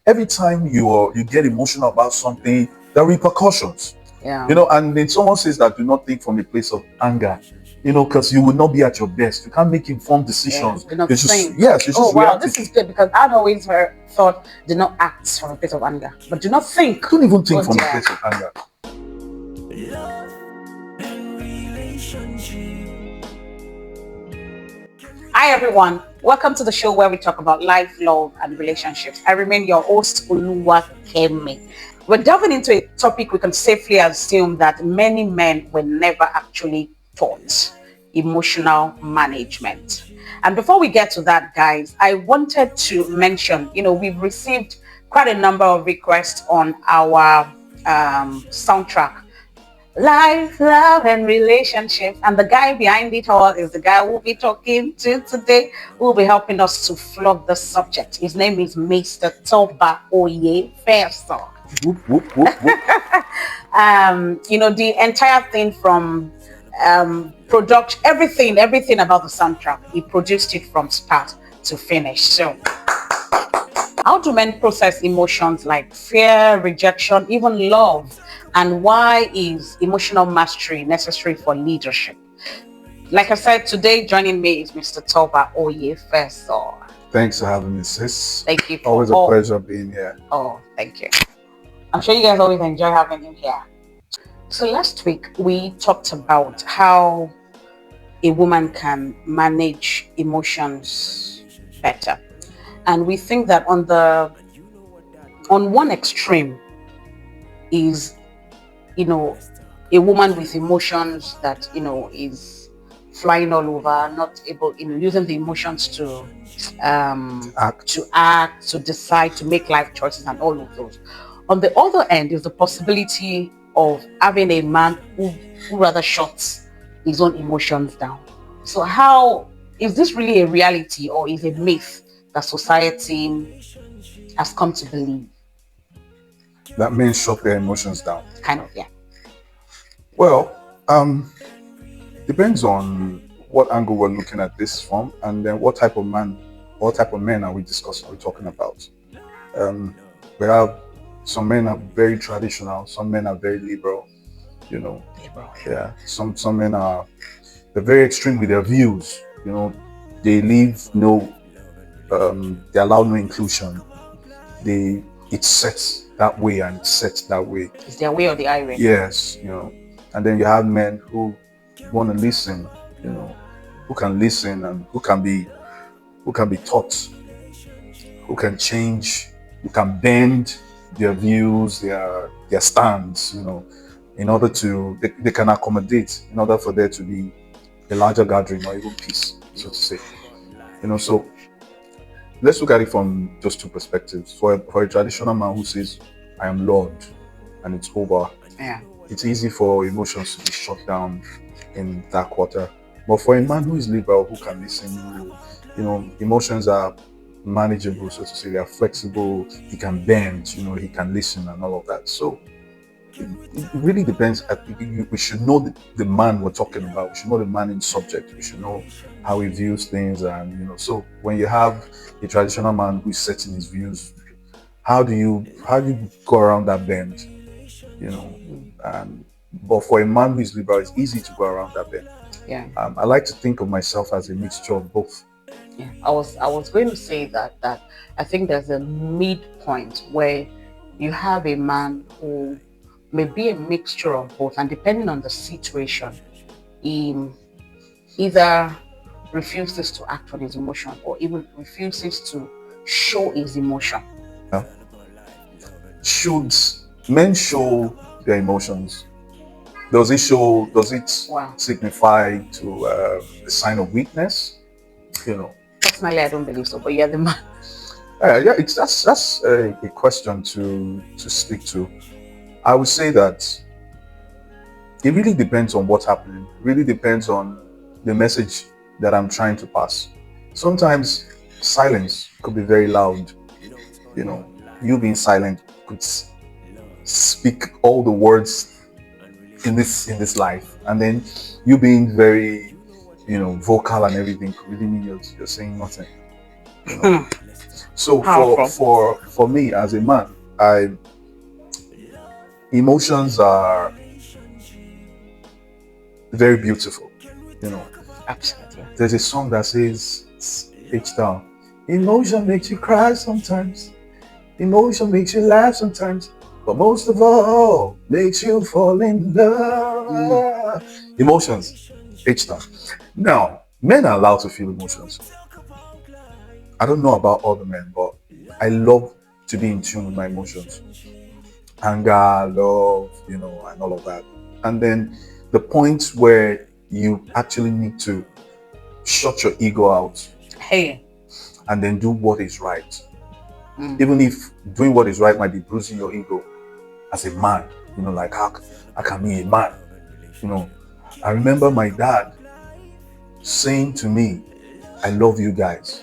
every time you get emotional about something, there are repercussions. Yeah. And then someone says that do not think from a place of anger, because you will not be at your best. You can't make informed decisions. Do not You're just think. yes, you're Oh just wow, this reacting. is good because I'd always thought do not act from a place of anger, but do not think. Don't even think Oh, from a dear. place of anger. Love and relationship. Hi everyone, welcome to the show where we talk about life, love, and relationships. I remain your host, Oluwa Kemi. We're delving into a topic we can safely assume that many men were never actually taught: emotional management. And before we get to that, guys, I wanted to mention, we've received quite a number of requests on our soundtrack, life, love, and relationships. And the guy behind it all is the guy we'll be talking to today, who will be helping us to flog the subject. His name is Mr. Toba Oye Fairson. Whoop, whoop, whoop, whoop. The entire thing from production, everything about the soundtrack, he produced it from start to finish. So how do men process emotions like fear, rejection, even love? And why is emotional mastery necessary for leadership? Like I said, today joining me is Mr. Toba Oye Fairson. Thanks for having me, sis. Thank you. Always a pleasure being here. Oh, thank you. I'm sure you guys always enjoy having him here. So last week we talked about how a woman can manage emotions better. And we think that on one extreme is, a woman with emotions that, is flying all over, not able, using the emotions to act, to decide, to make life choices and all of those. On the other end is the possibility of having a man who rather shuts his own emotions down. So how is this really a reality or is it a myth that society has come to believe? That men shut their emotions down. Kind of, yeah. Well, depends on what angle we're looking at this from, and then what type of men are we discussing? Are we talking about? We have some men are very traditional, some men are very liberal. Yeah. Some men they're very extreme with their views. They leave they allow no inclusion. It's set that way and it's set that way. It's their way or the irony. Yes, and then you have men who want to listen, who can listen and who can be taught, who can change, who can bend their views, their stands, in order to they can accommodate in order for there to be a larger gathering or even peace, so to say. So let's look at it from those two perspectives. For a traditional man who says, I am Lord and it's over, Yeah. it's easy for emotions to be shut down in that quarter. But for a man who is liberal, who can listen, emotions are manageable, so to say, they are flexible, he can bend, he can listen and all of that. So it really depends. I think we should know the man we're talking about. We should know the man in subject. We should know how he views things, and so when you have a traditional man who is setting his views, how do you go around that bend? But for a man who is liberal, it's easy to go around that bend. Yeah. I like to think of myself as a mixture of both. Yeah. I was going to say that I think there's a midpoint where you have a man who may be a mixture of both, and depending on the situation, he either refuses to act on his emotion or even refuses to show his emotion. Should men show their emotions? Does it signify to a sign of weakness? Personally, I don't believe so, but you're the man. That's a question to speak to. I would say that it really depends on what's happening. It really depends on the message that I'm trying to pass. Sometimes silence could be very loud. You being silent could speak all the words in this life, and then you being very, vocal and everything could really mean you're saying nothing. So Powerful. for me as a man, I emotions are very beautiful. You know, Absolutely. there's a song that says H down. Emotion makes you cry sometimes. Emotion makes you laugh sometimes. But most of all, makes you fall in love. Emotions, H down. Now, men are allowed to feel emotions. I don't know about other men, but I love to be in tune with my emotions. Anger, love, and all of that. And then the point where you actually need to shut your ego out Hey. and then do what is right. Mm. Even if doing what is right might be bruising your ego as a man, like how can be a man? I remember my dad saying to me, I love you guys.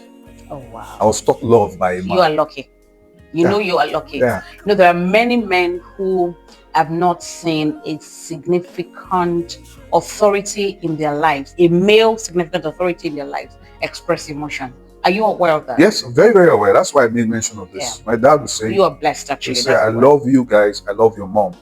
Oh I wow. was taught love by a You man. are lucky. You know Yeah, you are lucky. yeah. There are many men who have not seen a significant authority in their lives, a male significant authority in their lives, express emotion. Are you aware of that? Yes, I'm very, very aware. That's why I made mention of Yeah. this. My dad would say, You are blessed he would actually. say, That's I the word. love you guys. I love your mom.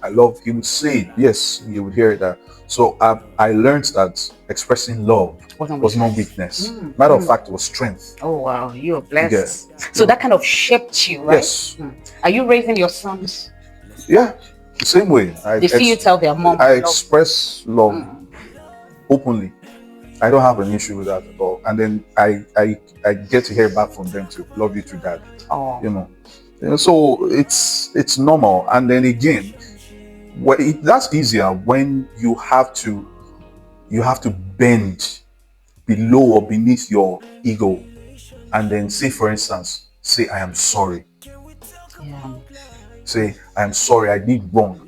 He would say, it. Yes, you would hear that. So I learned that expressing love Wasn't was not weakness. weakness. Matter of fact, it was strength. Oh wow, you are You get, blessed. So that kind of shaped you, right? yes, Are you raising your sons? yeah, the same way. They see you tell their mom, I I love you. express love openly. I don't have an issue with that at all. And then I get to hear back from them to love you to dad. Oh, You know, so it's normal. And then again, that's easier when you have to bend below or beneath your ego, and then say, for instance, say I am sorry. yeah. Say I am sorry, I did wrong.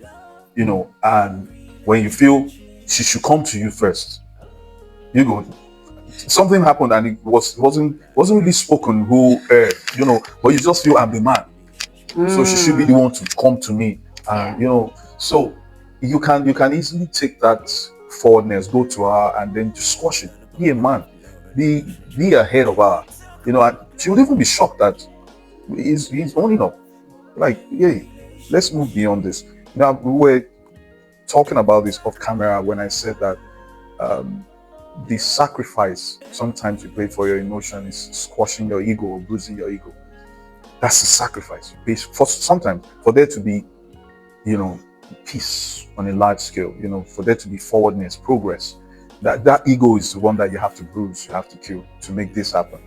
And when you feel she should come to you first, you go. Something happened and it wasn't really spoken. But you just feel I'm the man, so she should be the one to come to me. And so you can easily take that forwardness, go to her, and then just squash it. Be a man, be ahead of her. And she would even be shocked that he's owning up. Like, hey, let's move beyond this. Now we were talking about this off camera when I said that the sacrifice sometimes you pay for your emotion is squashing your ego or bruising your ego. That's the sacrifice. For sometimes for there to be, peace on a large scale, for there to be forwardness, progress. That ego is the one that you have to bruise, you have to kill to make this happen.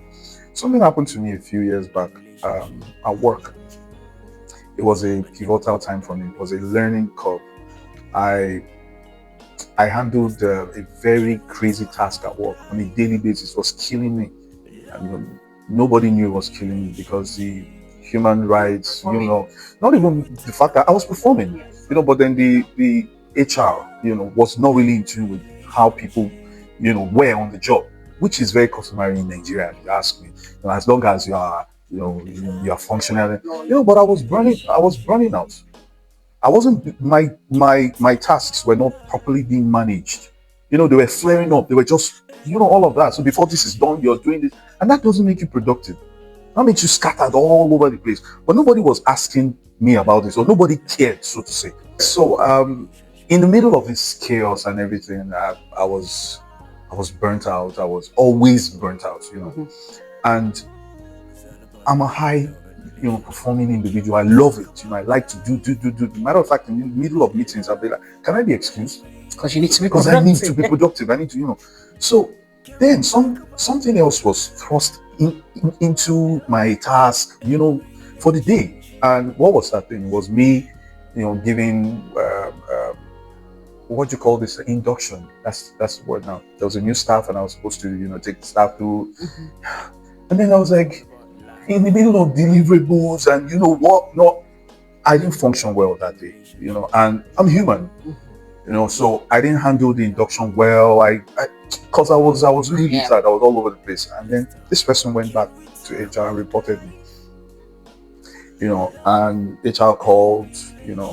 Something happened to me a few years back at work. It was a pivotal time for me. It was a learning curve. I I handled a very crazy task at work on a daily basis. It was killing me. And nobody knew it was killing me because the human rights, not even the fact that I was performing, but then the HR, was not really in tune with how people, were on the job, which is very customary in Nigeria, if you ask me. As long as you are, you are functional, but I was burning out. I wasn't my tasks were not properly being managed. They were flaring up. They were just, all of that. So before this is done, you're doing this, and that doesn't make you productive. That makes you scattered all over the place. But nobody was asking me about this, or nobody cared, so to say. So in the middle of this chaos and everything, I was burnt out. I was always burnt out, and I'm a high, performing individual. I love it. I like to do. Matter of fact, in the middle of meetings, I'll be like, "Can I be excused? Because you need to be Because I need to be productive. I need to, So then something else was thrust into my task, for the day. And what was that thing? It was me, giving what do you call this, induction. That's the word now. There was a new staff, and I was supposed to, take the staff through. And then I was like, in the middle of deliverables, and what? No, I didn't function well that day, and I'm human, so I didn't handle the induction well. Because I was really tired. I was all over the place. And then this person went back to HR and reported me, and HR called,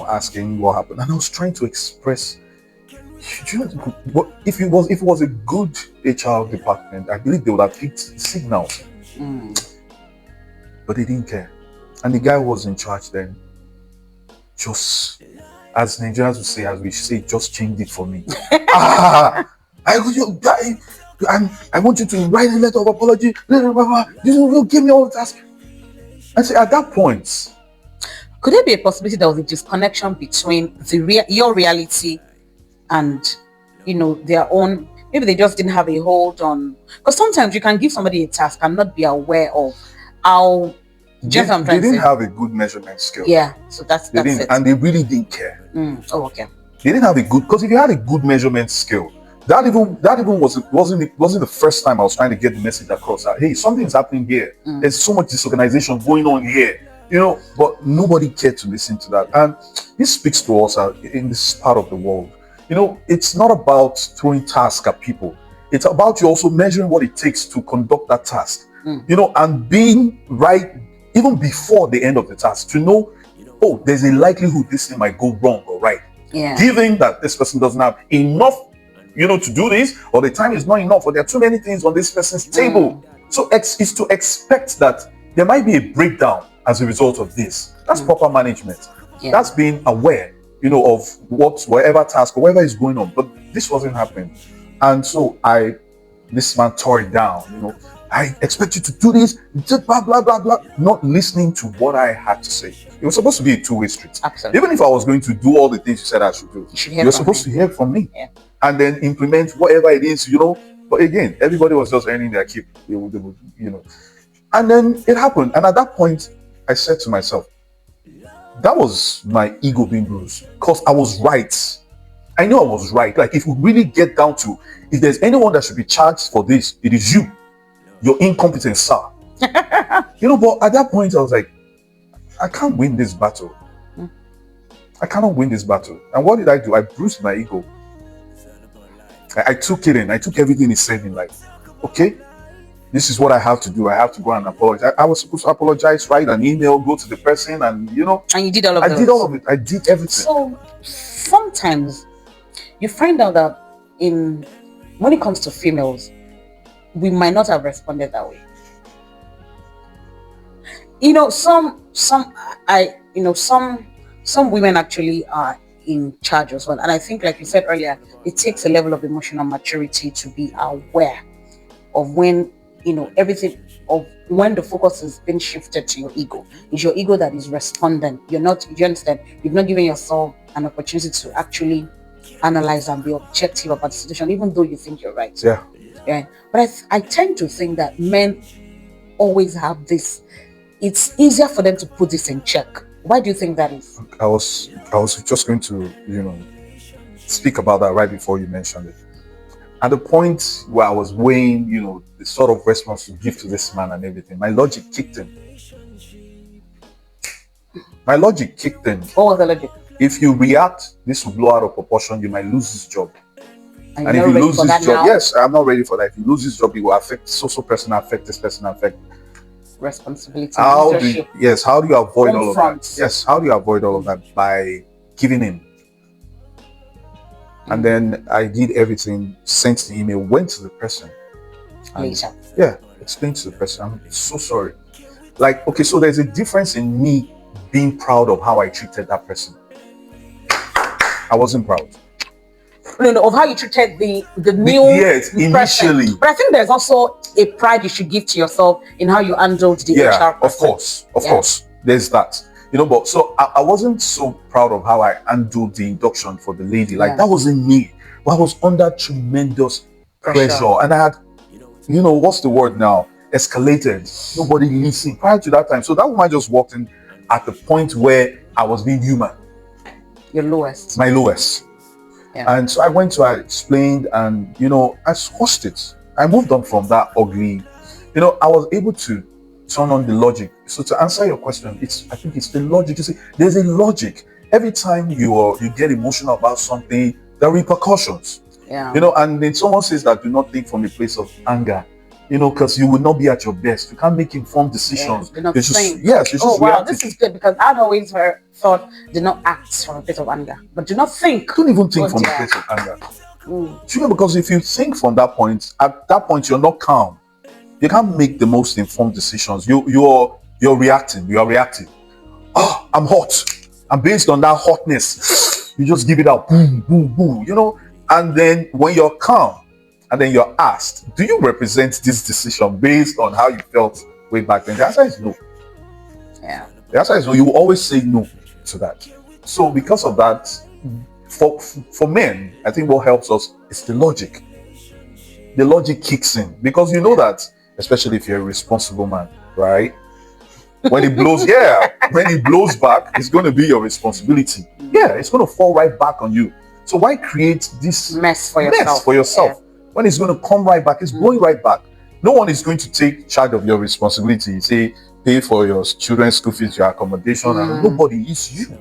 asking what happened. And I was trying to express, if it was a good HR department, I believe they would have picked signals. but they didn't care. And the guy who was in charge then just, as Nigerians would say, as we say, just changed it for me. I want you to write a letter of apology. You give me all the task. I say, at that point, could there be a possibility there was a disconnection between your reality and their own? Maybe they just didn't have a hold on, because sometimes you can give somebody a task and not be aware of how. Just what I'm they trying to didn't say. have a good measurement skill. Yeah, so that's it. it. And they really didn't care. Oh, okay. They didn't have a good, because if you had a good measurement skill, that even wasn't the first time I was trying to get the message across that, hey, something's happening here. There's so much disorganization going on here, but nobody cared to listen to that. And this speaks to us in this part of the world. It's not about throwing tasks at people. It's about you also measuring what it takes to conduct that task, and being right even before the end of the task, to know, oh, there's a likelihood this thing might go wrong or right. Yeah. Given that this person doesn't have enough, to do this, or the time is not enough, or there are too many things on this person's table. So it's to expect that there might be a breakdown as a result of this. That's proper management. Yeah. That's being aware, of whatever task or whatever is going on. But this wasn't happening. And so this man tore it down, I expect you to do this, blah, blah, blah, blah, not listening to what I had to say. It was supposed to be a two-way street. Absolutely. Even if I was going to do all the things you said I should do, you're supposed to hear from me. Yeah. And then implement whatever it is, But again, everybody was just earning their keep, And then it happened. And at that point, I said to myself, that was my ego being bruised. Because I was right. I know I was right. Like, if we really get down to, if there's anyone that should be charged for this, it is you. Your incompetence, sir. But at that point, I was like, I can't win this battle. I cannot win this battle. And what did I do? I bruised my ego. I took it in. I took everything he said in, like, okay, this is what I have to do. I have to go and apologize. I was supposed to apologize, write an email, go to the person, and And you did all of I did all of it. I did everything. So sometimes you find out that when it comes to females, we might not have responded that way. Some women actually are in charge as well. And I think, like you said earlier, it takes a level of emotional maturity to be aware of when, everything, of when the focus has been shifted to your ego. It's your ego that is responding. Do you understand? You've not given yourself an opportunity to actually analyze and be objective about the situation, even though you think you're right. Yeah. Yeah. But I tend to think that men always have this. It's easier for them to put this in check. Why do you think that is? I was just going to, speak about that right before you mentioned it. At the point where I was weighing, the sort of response to give to this man and everything, my logic kicked in. What was the logic? If you react, this will blow out of proportion. You might lose this job. And if you lose this job, yes, I'm not ready for that. If you lose this job, it will affect so person, affect this person, affect responsibility. How do you avoid all of that? Yes, how do you avoid all of that? By giving in. And then I did everything, sent the email, went to the person. Later. Yeah, explained to the person, I'm so sorry. Like, okay, so there's a difference in me being proud of how I treated that person. I wasn't proud. No, of how you treated the new initially. person. But I think there's also a pride you should give to yourself in how you handled the HR person. Of course. There's that. But so I wasn't so proud of how I handled the induction for the lady. Like, that wasn't me. But I was under tremendous pressure. And I had, what's the word now? Escalated. Nobody listened prior to that time. So that woman just walked in at the point where I was being human. Your lowest. My lowest. Yeah. And so I went to her, explained, and I squashed it. I moved on from that ugly. I was able to turn on the logic. So to answer your question, I think it's the logic. You see, there's a logic. Every time you get emotional about something, there are repercussions. Yeah. And then someone says that do not think from a place of anger. Because you will not be at your best. You can't make informed decisions. Yeah, this is good, because I'd always thought do not act from a place of anger, but do not think. Don't even think from a place of anger. Because if you think from that point, at that point you're not calm. You can't make the most informed decisions. You're you're reacting. You are reacting. Oh, I'm hot. And based on that hotness, you just give it out. Boom, boom, boom. And then when you're calm, and then you're asked, do you represent this decision based on how you felt way back then? The answer is no. Yeah. The answer is no. You will always say no to that. So because of that, for men, I think what helps us is the logic. The logic kicks in because you know that, especially if you're a responsible man, right? When it blows, when it blows back, it's going to be your responsibility. Yeah, it's going to fall right back on you. So why create this Mess for yourself. when it's going to come right back? It's blowing right back. No one is going to take charge of your responsibility. Say, pay for your children's school fees, your accommodation, and nobody. It's you.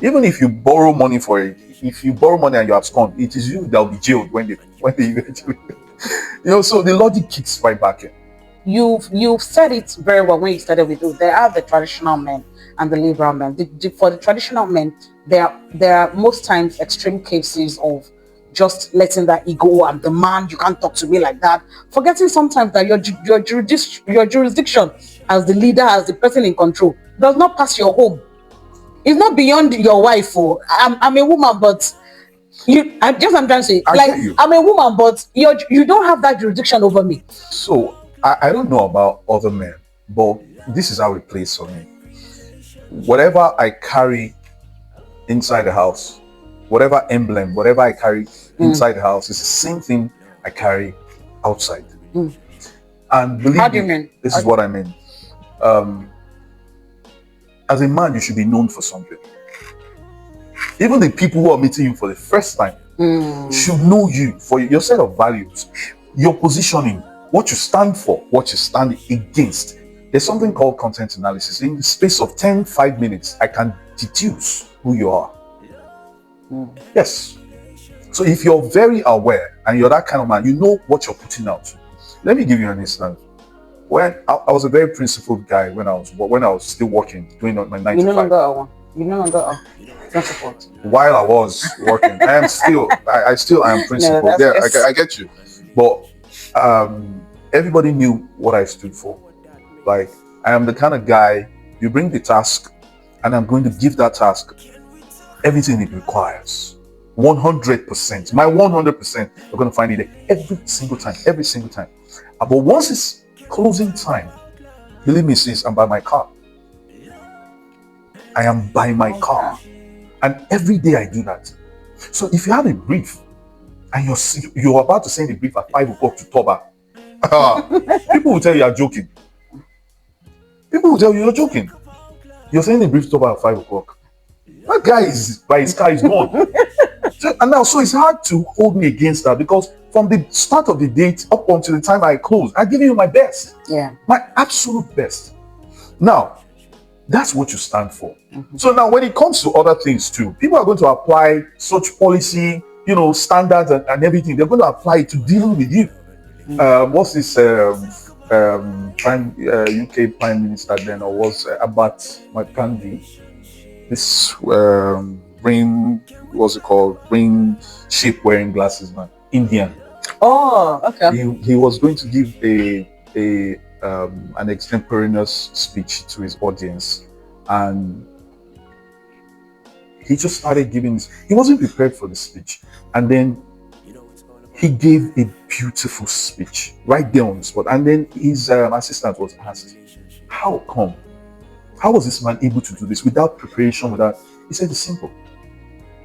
Even if you borrow money for it, if you borrow money and you abscond, it is you that will be jailed when they eventually. So the logic kicks right back in. You've said it very well when you started with those. There are the traditional men and the liberal men. For the traditional men, there are most times extreme cases of just letting that ego and the man, you can't talk to me like that, forgetting sometimes that your jurisdiction as the leader, as the person in control, does not pass your home. It's not beyond your wife. I'm a woman, but I'm trying to say, I'm a woman, but you don't have that jurisdiction over me. So I don't know about other men, but this is how it plays for me. Whatever I carry inside the house, whatever emblem, whatever I carry inside the house, is the same thing I carry outside. And believe me, this is what I mean. As a man, you should be known for something. Even the people who are meeting you for the first time should know you for your set of values, your positioning, what you stand for, what you stand against. There's something called content analysis. In the space of 5 minutes, I can deduce who you are. Yes. So if you're very aware and you're that kind of man, you know what you're putting out. Let me give you an instance. When I was a very principled guy when I was still working, doing my 9 to 5. You no longer principled. While I was working, I am still. I still am principled. No, I get you, but everybody knew what I stood for. Like, I am the kind of guy, you bring the task, and I'm going to give that task everything it requires. 100%. My 100%, you're going to find it every single time. But once it's closing time, believe me, sis, I'm by my car. I am by my car. And every day I do that. So if you have a brief and you're about to send a brief at 5 o'clock to Toba, people will tell you you're joking. People will tell you you're joking. You're sending a brief to Toba at 5 o'clock. That guy is by his car is gone. So it's hard to hold me against that, because from the start of the date up until the time I close, I give you my best. Yeah. My absolute best. Now, that's what you stand for. So now when it comes to other things too, people are going to apply such policy, standards and everything. They're going to apply it to deal with you. What's this UK Prime Minister then, or was Abat Makandi? This ring shape wearing glasses man, Indian. Oh, okay. He was going to give an extemporaneous speech to his audience, and he just started giving this. He wasn't prepared for the speech, and then he gave a beautiful speech right there on the spot. And then his assistant was asked, how come? How was this man able to do this without preparation? He said it's simple.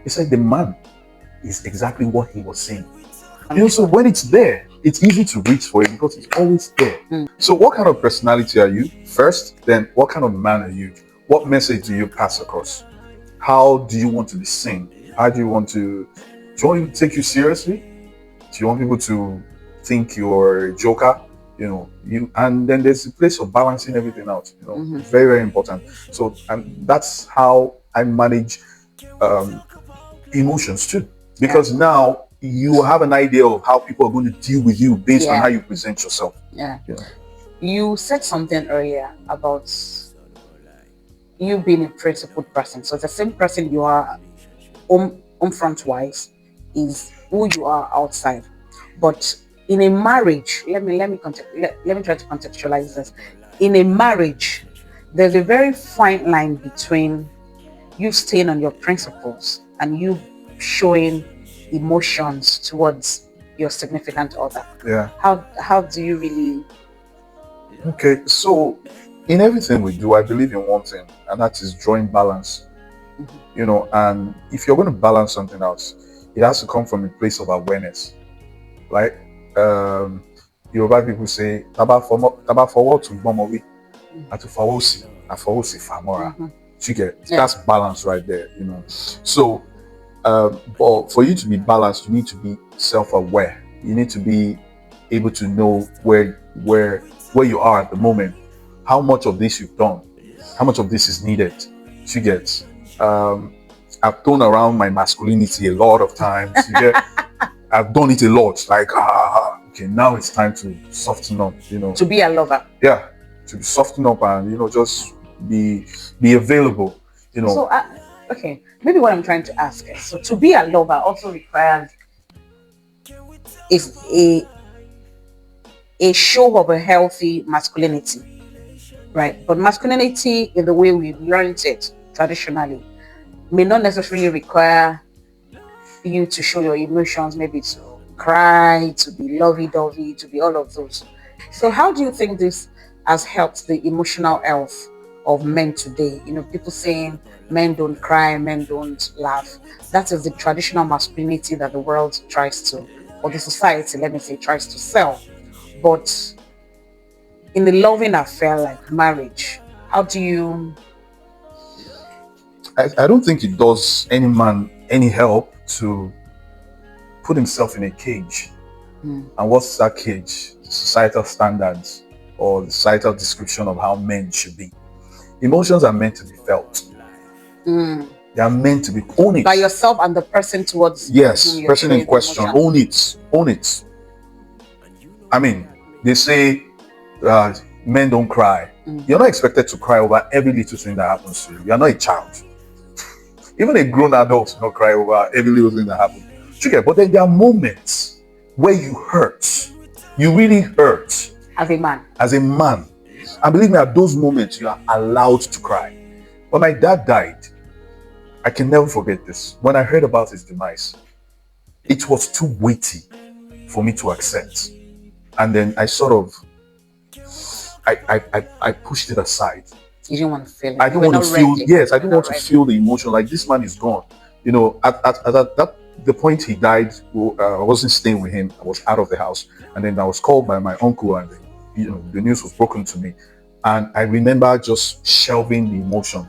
He said the man is exactly what he was saying. So when it's there, it's easy to reach for it because it's always there. So what kind of personality are you first? Then what kind of man are you? What message do you pass across? How do you want to be seen? How do you want to people to take you seriously? Do you want people to think you're a joker? And then there's a place of balancing everything out. Very, very important. So, and that's how I manage emotions too, because now you have an idea of how people are going to deal with you based on how you present yourself. You said something earlier about you being a principled person. So the same person you are home front wise is who you are outside. But in a marriage, let me try to contextualize this. in a marriage, there's a very fine line between you staying on your principles and you showing emotions towards your significant other. Yeah. How do you really? Okay. So, in everything we do, I believe in one thing, and that is drawing balance. Mhm. And if you're going to balance something else, it has to come from a place of awareness, right? Um, Yoruba people say, "Taba forward to bomowi, atu fawosi, afawosi famora." Mhm. You get Yeah. that's balance right there. So, but for you to be balanced, you need to be self-aware. You need to be able to know where you are at the moment, how much of this you've done, how much of this is needed. You get. Um, I've thrown around my masculinity a lot of times. You get. I've done it a lot. Like, okay, now it's time to soften up. To be a lover. Yeah, to soften up and just be available. So, okay, maybe what I'm trying to ask is, so to be a lover also requires is a show of a healthy masculinity, right? But masculinity, in the way we've learned it traditionally, may not necessarily require you to show your emotions, maybe to cry, to be lovey-dovey, to be all of those. So, how do you think this has helped the emotional health of men today? People saying men don't cry, men don't laugh. That is the traditional masculinity that the world tries to, or the society, let me say, tries to sell. But in a loving affair like marriage, how do you? I don't think it does any man any help to put himself in a cage. Hmm. And what's that cage? Societal standards or the societal description of how men should be. Emotions are meant to be felt. Hmm. They are meant to be own it. By yourself and the person towards Yes, whom you're person in showing the question. emotion. Own it. Own it. I mean, they say men don't cry. You're not expected to cry over every little thing that happens to you. You're not a child. Even a grown adult will not cry over every little thing that happens. But then there are moments where you hurt. You really hurt. As a man. As a man. And believe me, at those moments, you are allowed to cry. When my dad died, I can never forget this. When I heard about his demise, it was too weighty for me to accept. And then I sort of, I pushed it aside. You didn't want to feel it. I didn't want to feel, yes, I didn't want to ready. feel the emotion. Like, this man is gone. At the point he died, I wasn't staying with him. I was out of the house. And then I was called by my uncle, and the news was broken to me. And I remember just shelving the emotion,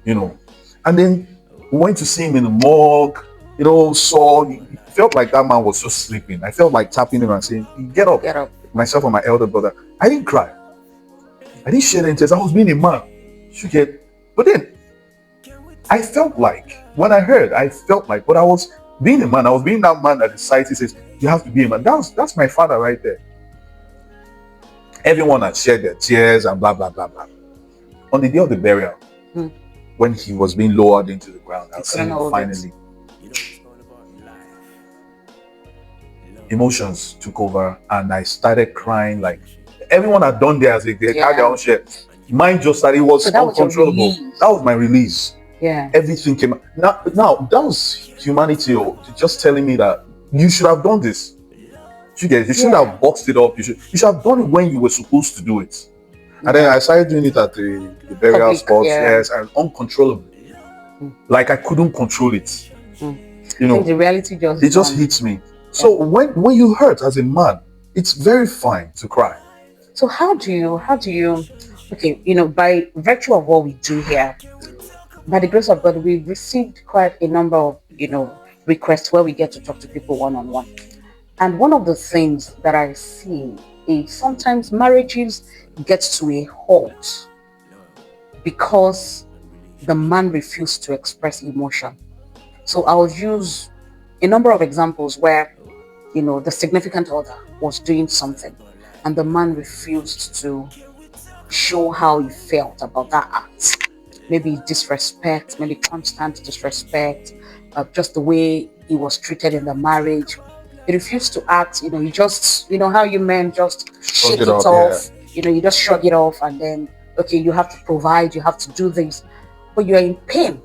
And then we went to see him in the morgue, it felt like that man was just sleeping. I felt like tapping him and saying, get up. Get up. Myself and my elder brother. I didn't cry. I didn't shed any tears. I was being a man. But then I felt like, when I heard, but I was being a man. I was being that man that the society says, you have to be a man. That's my father right there. Everyone had shed their tears and blah, blah, blah, blah. On the day of the burial, when he was being lowered into the ground, I seen him finally. Emotions took over, and I started crying like everyone had done theirs. They had their own share. Mine just started. It was uncontrollable. That was my release. Yeah. Everything came out. Now that was humanity, just telling me that you should have done this. You shouldn't have boxed it up. You should have done it when you were supposed to do it. And then I started doing it at the burial spot. Yes, and uncontrollable. Like I couldn't control it. I think the reality just hits me. So when you hurt as a man, it's very fine to cry. So how do you okay, by virtue of what we do here, by the grace of God, we've received quite a number of, requests where we get to talk to people one-on-one. And one of the things that I see is sometimes marriages get to a halt because the man refused to express emotion. So I'll use a number of examples where, the significant other was doing something and the man refused to show how he felt about that act. Maybe disrespect, maybe constant disrespect, just the way he was treated in the marriage. He refused to act, he just, how you men just shake it off, you just shrug it off, and then okay, you have to provide, you have to do this, but you're in pain.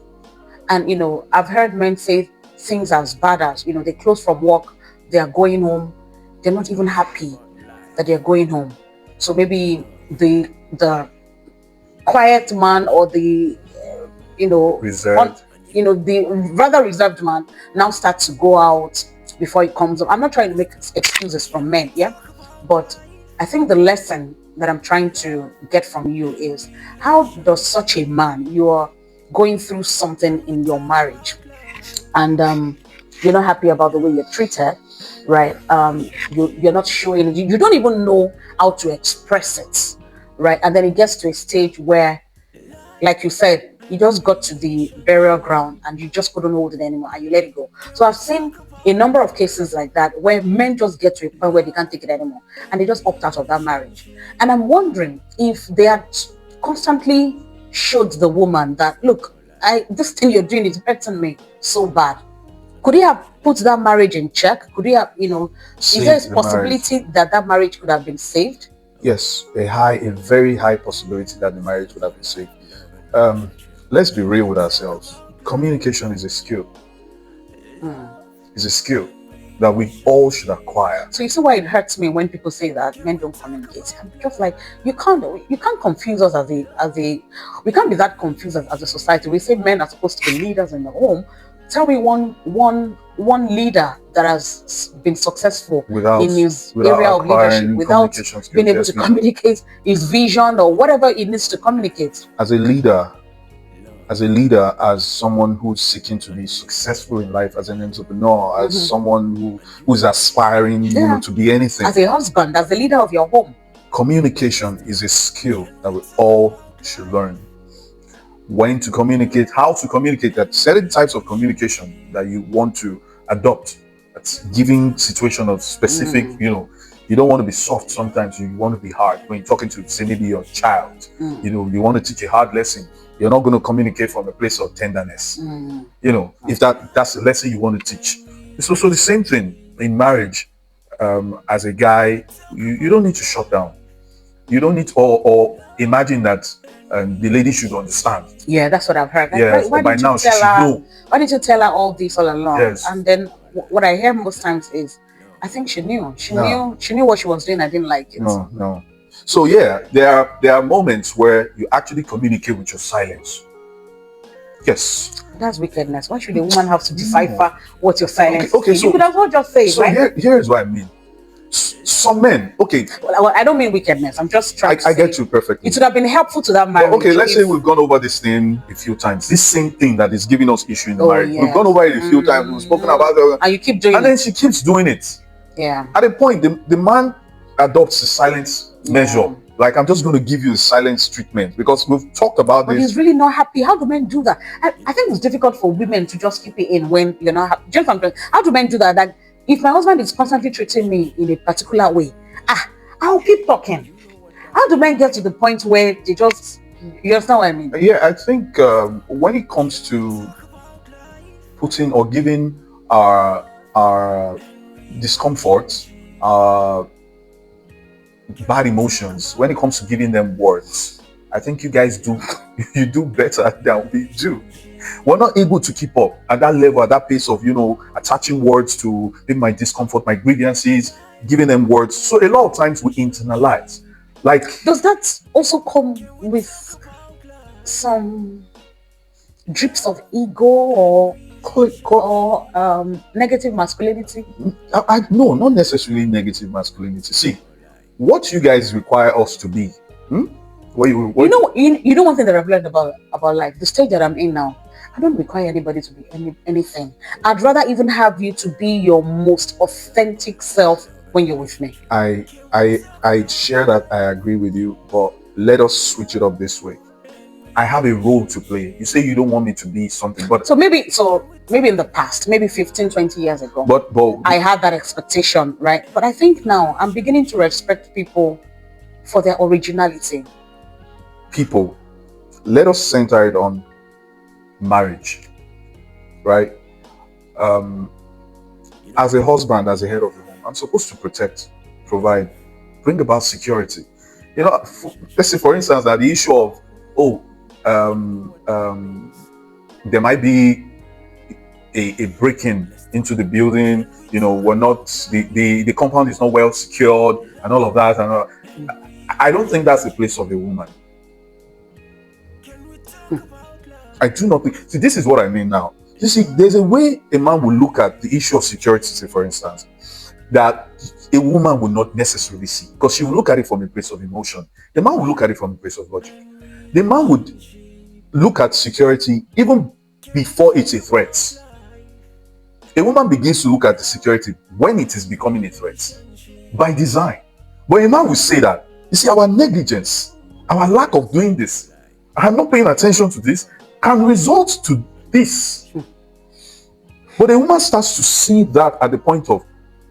And I've heard men say things as bad as, they close from work, they are going home, they're not even happy that they're going home. So maybe the quiet man, or the you know on Reserved. the rather reserved man now starts to go out before he comes up. I'm not trying to make excuses from men, yeah, but I think the lesson that I'm trying to get from you is, how does such a man, you're going through something in your marriage, and you're not happy about the way you're treated, right? You're not showing, you don't even know how to express it, right? And then it gets to a stage where, like you said, you just got to the burial ground and you just couldn't hold it anymore and you let it go. So I've seen a number of cases like that where men just get to a point where they can't take it anymore and they just opt out of that marriage. And I'm wondering if they had constantly showed the woman that, look, this thing you're doing is hurting me so bad. Could he have put that marriage in check? Could he have, is there Save a the marriage. possibility that that marriage could have been saved? Yes, a very high possibility that the marriage would have been saved. Um, let's be real with ourselves. Communication is a skill. It's a skill that we all should acquire. So you see why it hurts me when people say that men don't communicate. I'm just like, you can't confuse us as a we can't be that confused as a society. We say men are supposed to be leaders in the home. Tell me one leader that has been successful Without in his area without of leadership acquiring without communication being skills. able Yes, to ma'am. communicate his vision or whatever it needs to communicate. As a leader, as someone who's seeking to be successful in life, as an entrepreneur, as someone who's aspiring, Yeah. to be anything. As a husband, as the leader of your home. Communication is a skill that we all should learn. When to communicate, how to communicate, that certain types of communication that you want to adopt. That's giving situation of specific, you don't want to be soft sometimes, you want to be hard. When you're talking to, say, maybe your child, you want to teach a hard lesson, you're not going to communicate from a place of tenderness. If that's the lesson you want to teach. It's also the same thing in marriage. As a guy, you don't need to shut down. You don't need or imagine that the lady should understand. Yeah, that's what I've heard. Like, Yes, why or by didn't you now she tell should her? know. Why didn't you tell her all this all along? Yes. And then what I hear most times is, I think she knew. She No. knew what she was doing. I didn't like it. No. So yeah, there are moments where you actually communicate with your silence. Yes. That's wickedness. Why should a woman have to decipher what your silence Okay, is? so You could as well just say it, so right? here's what I mean. Some men, okay, Well, I don't mean wickedness. I'm just trying to I say get you perfectly. it would have been helpful to that marriage. Okay, let's say if- we've gone over this thing a few times. This same thing that is giving us issue in the Oh, marriage. We've yeah. gone over it a few times. We've spoken about it, and you keep doing and then she keeps doing it. Yeah. At a point, the man adopts a silence measure. Like, I'm just going to give you a silence treatment because we've talked about But this. he's really not happy. How do men do that? I think it's difficult for women to just keep it in when you're not happy. Just something. How do men do that? That if my husband is constantly treating me in a particular way, I'll keep talking. How do men get to the point where they just, you understand what I mean? Yeah, I think when it comes to putting or giving our discomfort, our bad emotions, when it comes to giving them words, I think you guys do you do better than we do. We're not able to keep up at that level, at that pace of attaching words to maybe my discomfort, my grievances, giving them words. So a lot of times we internalize. Like, Does that also come with some drips of ego or negative masculinity? no, not necessarily negative masculinity. See, what you guys require us to be. You know one thing that I've learned about life, the stage that I'm in now, I don't require anybody to be anything. I'd rather even have you to be your most authentic self when you're with me. I share that. I agree with you, but let us switch it up this way. I have a role to play. You say you don't want me to be something, but So maybe in the past, maybe 15, 20 years ago, but I had that expectation, right? But I think now I'm beginning to respect people for their originality. people, let us center it on marriage, right? As a husband, as a head of the home, I'm supposed to protect, provide, bring about security. let's say for instance that the issue of, oh, um, um, there might be a break-in into the building. We're not the compound is not well secured and all of that. And I don't think that's the place of a woman. I do not think. See, this is what I mean now. You see, there's a way a man will look at the issue of security, say, for instance, that a woman will not necessarily see, because she will look at it from a place of emotion. The man will look at it from a place of logic. The man would look at security even before it's a threat. A woman begins to look at the security when it is becoming a threat by design. But a man will say that, you see, our negligence, our lack of doing this, I'm not paying attention to this, can result to this. But a woman starts to see that at the point of,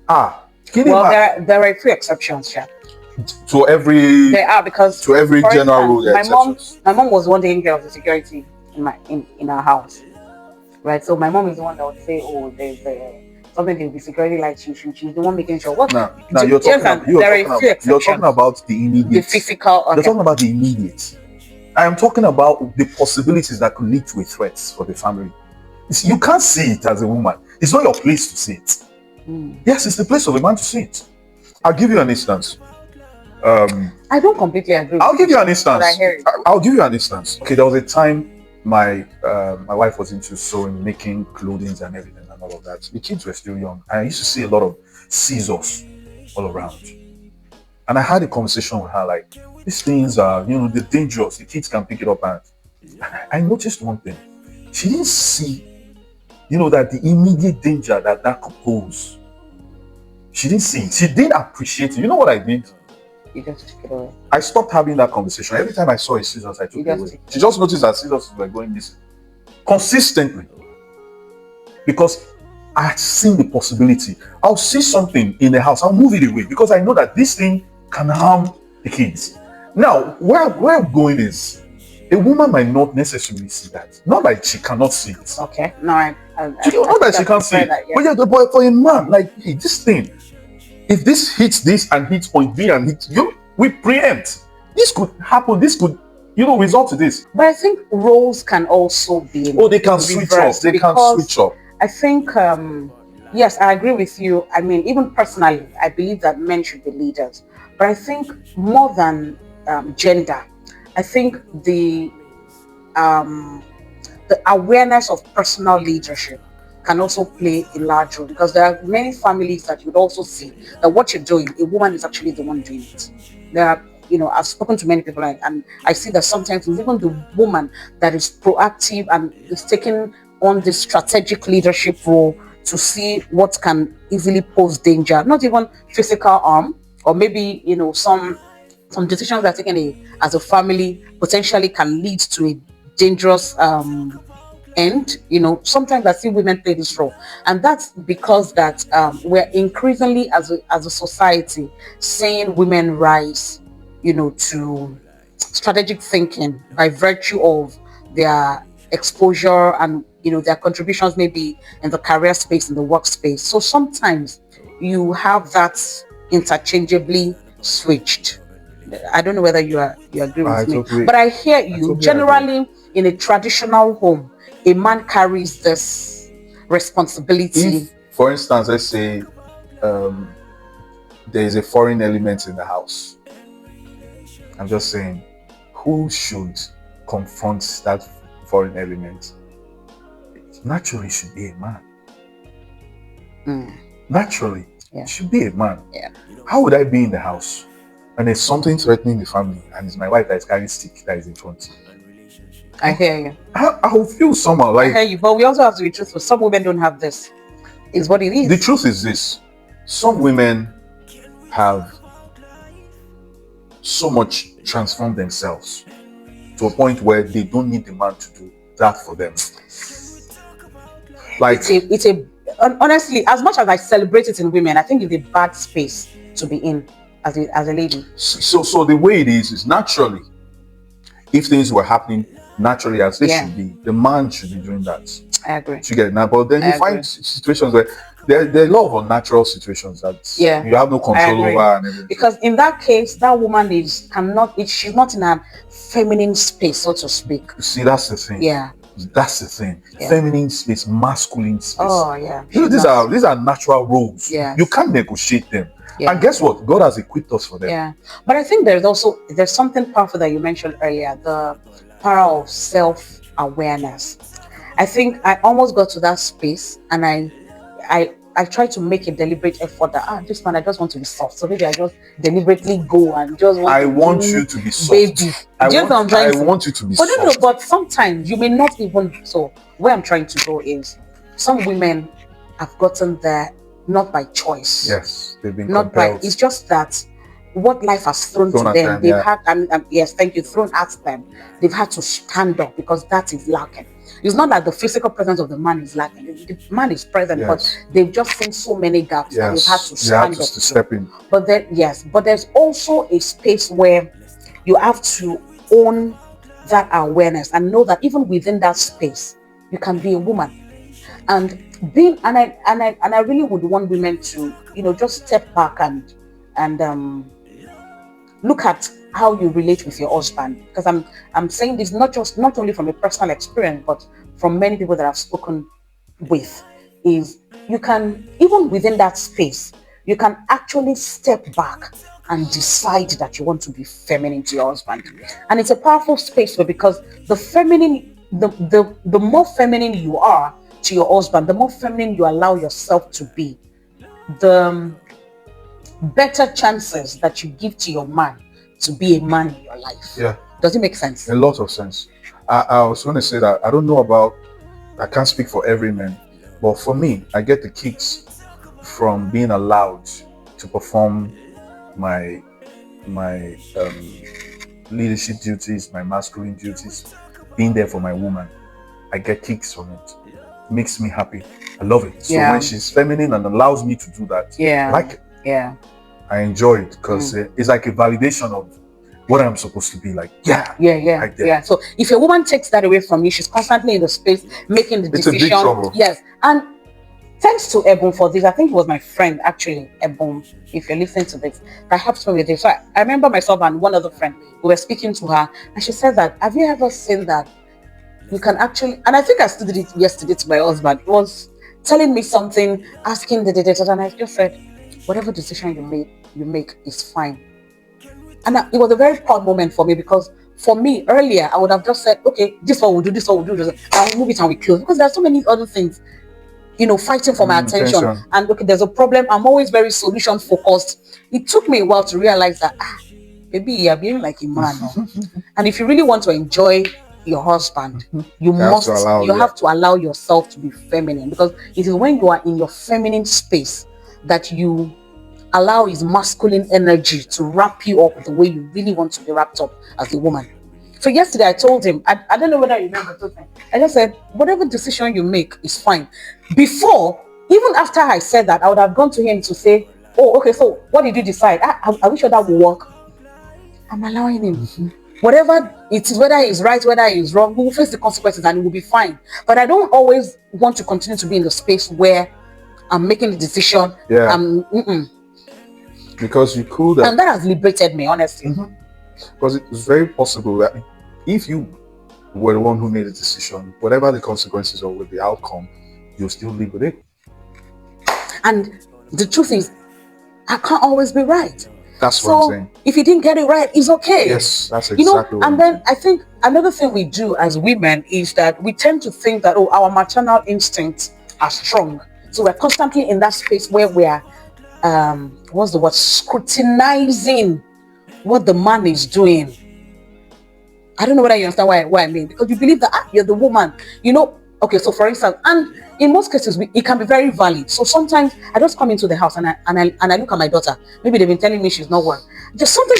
well, there are a few exceptions, yeah. To every There are, because to every general rule, my mom was one taking care of the security in our house, right? So my mom is the one that would say, oh, there's something in the security light. She's the one making sure. What? Now you're talking about the immediate, the physical. Okay. You're talking about the immediate. I am talking about the possibilities that could lead to a threat for the family. You can't see it as a woman. It's not your place to see it. Yes, it's the place of a man to see it. I'll give you an instance. I don't completely agree. I'll give you an instance. I'll give you an instance. Okay, there was a time my wife was into sewing, making clothing and everything and all of that. The kids were still young. I used to see a lot of scissors all around. And I had a conversation with her like, these things are, they're dangerous. The kids can pick it up. And I noticed one thing. She didn't see, that the immediate danger that could pose. She didn't see it. She didn't appreciate it. You know what I did? You just took it away. I stopped having that conversation. Every time I saw a scissors, I took it away. She just noticed that scissors were going missing consistently, because I had seen the possibility. I'll see something in the house, I'll move it away because I know that this thing can harm the kids. Now, where I'm going is, a woman might not necessarily see that. Not like she cannot see it. Okay. No, not that she can't see it. That, yeah. But for a man, like, hey, this thing, if this hits this and hits point B and hits you, we preempt. This could happen. This could, result to this. But I think roles can also be. Oh, they can switch up. They can switch up. I think, yes, I agree with you. I mean, even personally, I believe that men should be leaders. But I think more than gender, I think the awareness of personal leadership can also play a large role, because there are many families that you would also see that what you're doing, a woman is actually the one doing it. There are, I've spoken to many people, and I see that sometimes it's even the woman that is proactive and is taking on this strategic leadership role to see what can easily pose danger, not even physical harm, or maybe, some decisions that are taken as a family potentially can lead to a dangerous end. Sometimes I see women play this role, and that's because that we're increasingly as a society seeing women rise, to strategic thinking by virtue of their exposure and their contributions maybe in the career space, in the workspace. So sometimes you have that interchangeably switched. I don't know whether you agree with me, but I hear you. Generally, in a traditional home, a man carries this responsibility. If, for instance, let's say there is a foreign element in the house, I'm just saying, who should confront that foreign element? Naturally, it should be a man. Naturally, it should be a man. Yeah. How would I be in the house and there's something threatening the family, and it's my wife that is carrying stick that is in front? I hear you. I will feel somehow like. I hear you, but we also have to be truthful. Some women don't have this. Is what it is. The truth is this: some women have so much transformed themselves to a point where they don't need the man to do that for them. Like it's a honestly, as much as I celebrate it in women, I think it's a bad space to be in as a lady. So the way it is naturally, if things were happening naturally as they should be, the man should be doing that. I agree. You get it now, but then you find situations where there are a lot of unnatural situations that Yeah, you have no I control agree. over and everything. Because in that case, that woman is cannot. She's not in a feminine space, so to speak. You see, that's the thing. Yeah. That's the thing. Yeah. Feminine space, masculine space. Oh yeah. You know, She's not. these are natural roles. Yes. You can't negotiate them. Yeah. And guess what? God has equipped us for them. Yeah. But I think there's something powerful that you mentioned earlier, the power of self-awareness. I think I almost got to that space, and I try to make a deliberate effort that this man, I just want to be soft. So maybe I just deliberately go and just want I to want do you to be soft. baby. I Just I'm want trying to- you to be But no, soft. but sometimes you may not even. So where I'm trying to go is some women have gotten there not by choice. Yes, they've been Not compelled. by. It's just that what life has thrown Thrown to at them, them, they've yeah. had. Yes, thank you. Thrown at them, they've had to stand up because that is lacking. It's not that the physical presence of the man is lacking. The man is present, Yes. but they've just seen so many gaps that they've had Yes, to you have stand to up. step in. But then, yes, but there's also a space where you have to own that awareness and know that even within that space, you can be a woman. And being and I really would want women to, just step back and look at how you relate with your husband. Because I'm saying this not only from a personal experience, but from many people that I've spoken with, is you can, even within that space, you can actually step back and decide that you want to be feminine to your husband. And it's a powerful space because the more feminine you are to your husband, the more feminine you allow yourself to be, the better chances that you give to your man to be a man in your life. Yeah. Does it make sense? A lot of sense. I was going to say that I can't speak for every man, but for me, I get the kicks from being allowed to perform my leadership duties, my masculine duties, being there for my woman. I get kicks from it. Makes me happy. I love it. So when she's feminine and allows me to do that, I like it. Yeah. I enjoy it because it's like a validation of what I'm supposed to be like. Yeah. Yeah. So if a woman takes that away from you, she's constantly in the space making the decision. It's a big trouble. Yes. And thanks to Ebon for this. I think it was my friend, actually, Ebon, if you're listening to this, that helps me with this. So I remember myself and one other friend, we were speaking to her, and she said that, have you ever seen that you can actually, and I think I still did it yesterday to my husband. He was telling me something, asking and I just said, whatever decision you make is fine. And it was a very proud moment for me, because for me earlier, I would have just said, okay, this one we'll do, this one we'll do, and we'll move it and we close, because there's so many other things, fighting for my attention. And okay, there's a problem. I'm always very solution focused. It took me a while to realize that, baby, you're being like a man. And if you really want to enjoy your husband, you have to allow yourself to be feminine, because it is when you are in your feminine space that you allow his masculine energy to wrap you up the way you really want to be wrapped up as a woman. So yesterday I told him, I don't know whether you remember something. I just said, whatever decision you make is fine. Before, even after I said that, I would have gone to him to say, oh, okay, so what did you decide? Are we sure that will work? I'm allowing him. Whatever it is, whether he's right, whether he's wrong, we will face the consequences and it will be fine. But I don't always want to continue to be in the space where I'm making the decision. Because you could and that has liberated me, honestly. Because it's very possible that if you were the one who made the decision, whatever the consequences or the outcome, you'll still live with it. And the truth is, I can't always be right. That's what I'm saying. If you didn't get it right, it's okay. Yes, that's exactly what and then I think another thing we do as women is that we tend to think that, our maternal instincts are strong. So we're constantly in that space where we're scrutinizing what the man is doing. I don't know whether you understand what I mean, because you believe that you're the woman. Okay, so for instance, and in most cases it can be very valid. So sometimes I just come into the house and I look at my daughter. Maybe they've been telling me she's not well. Just something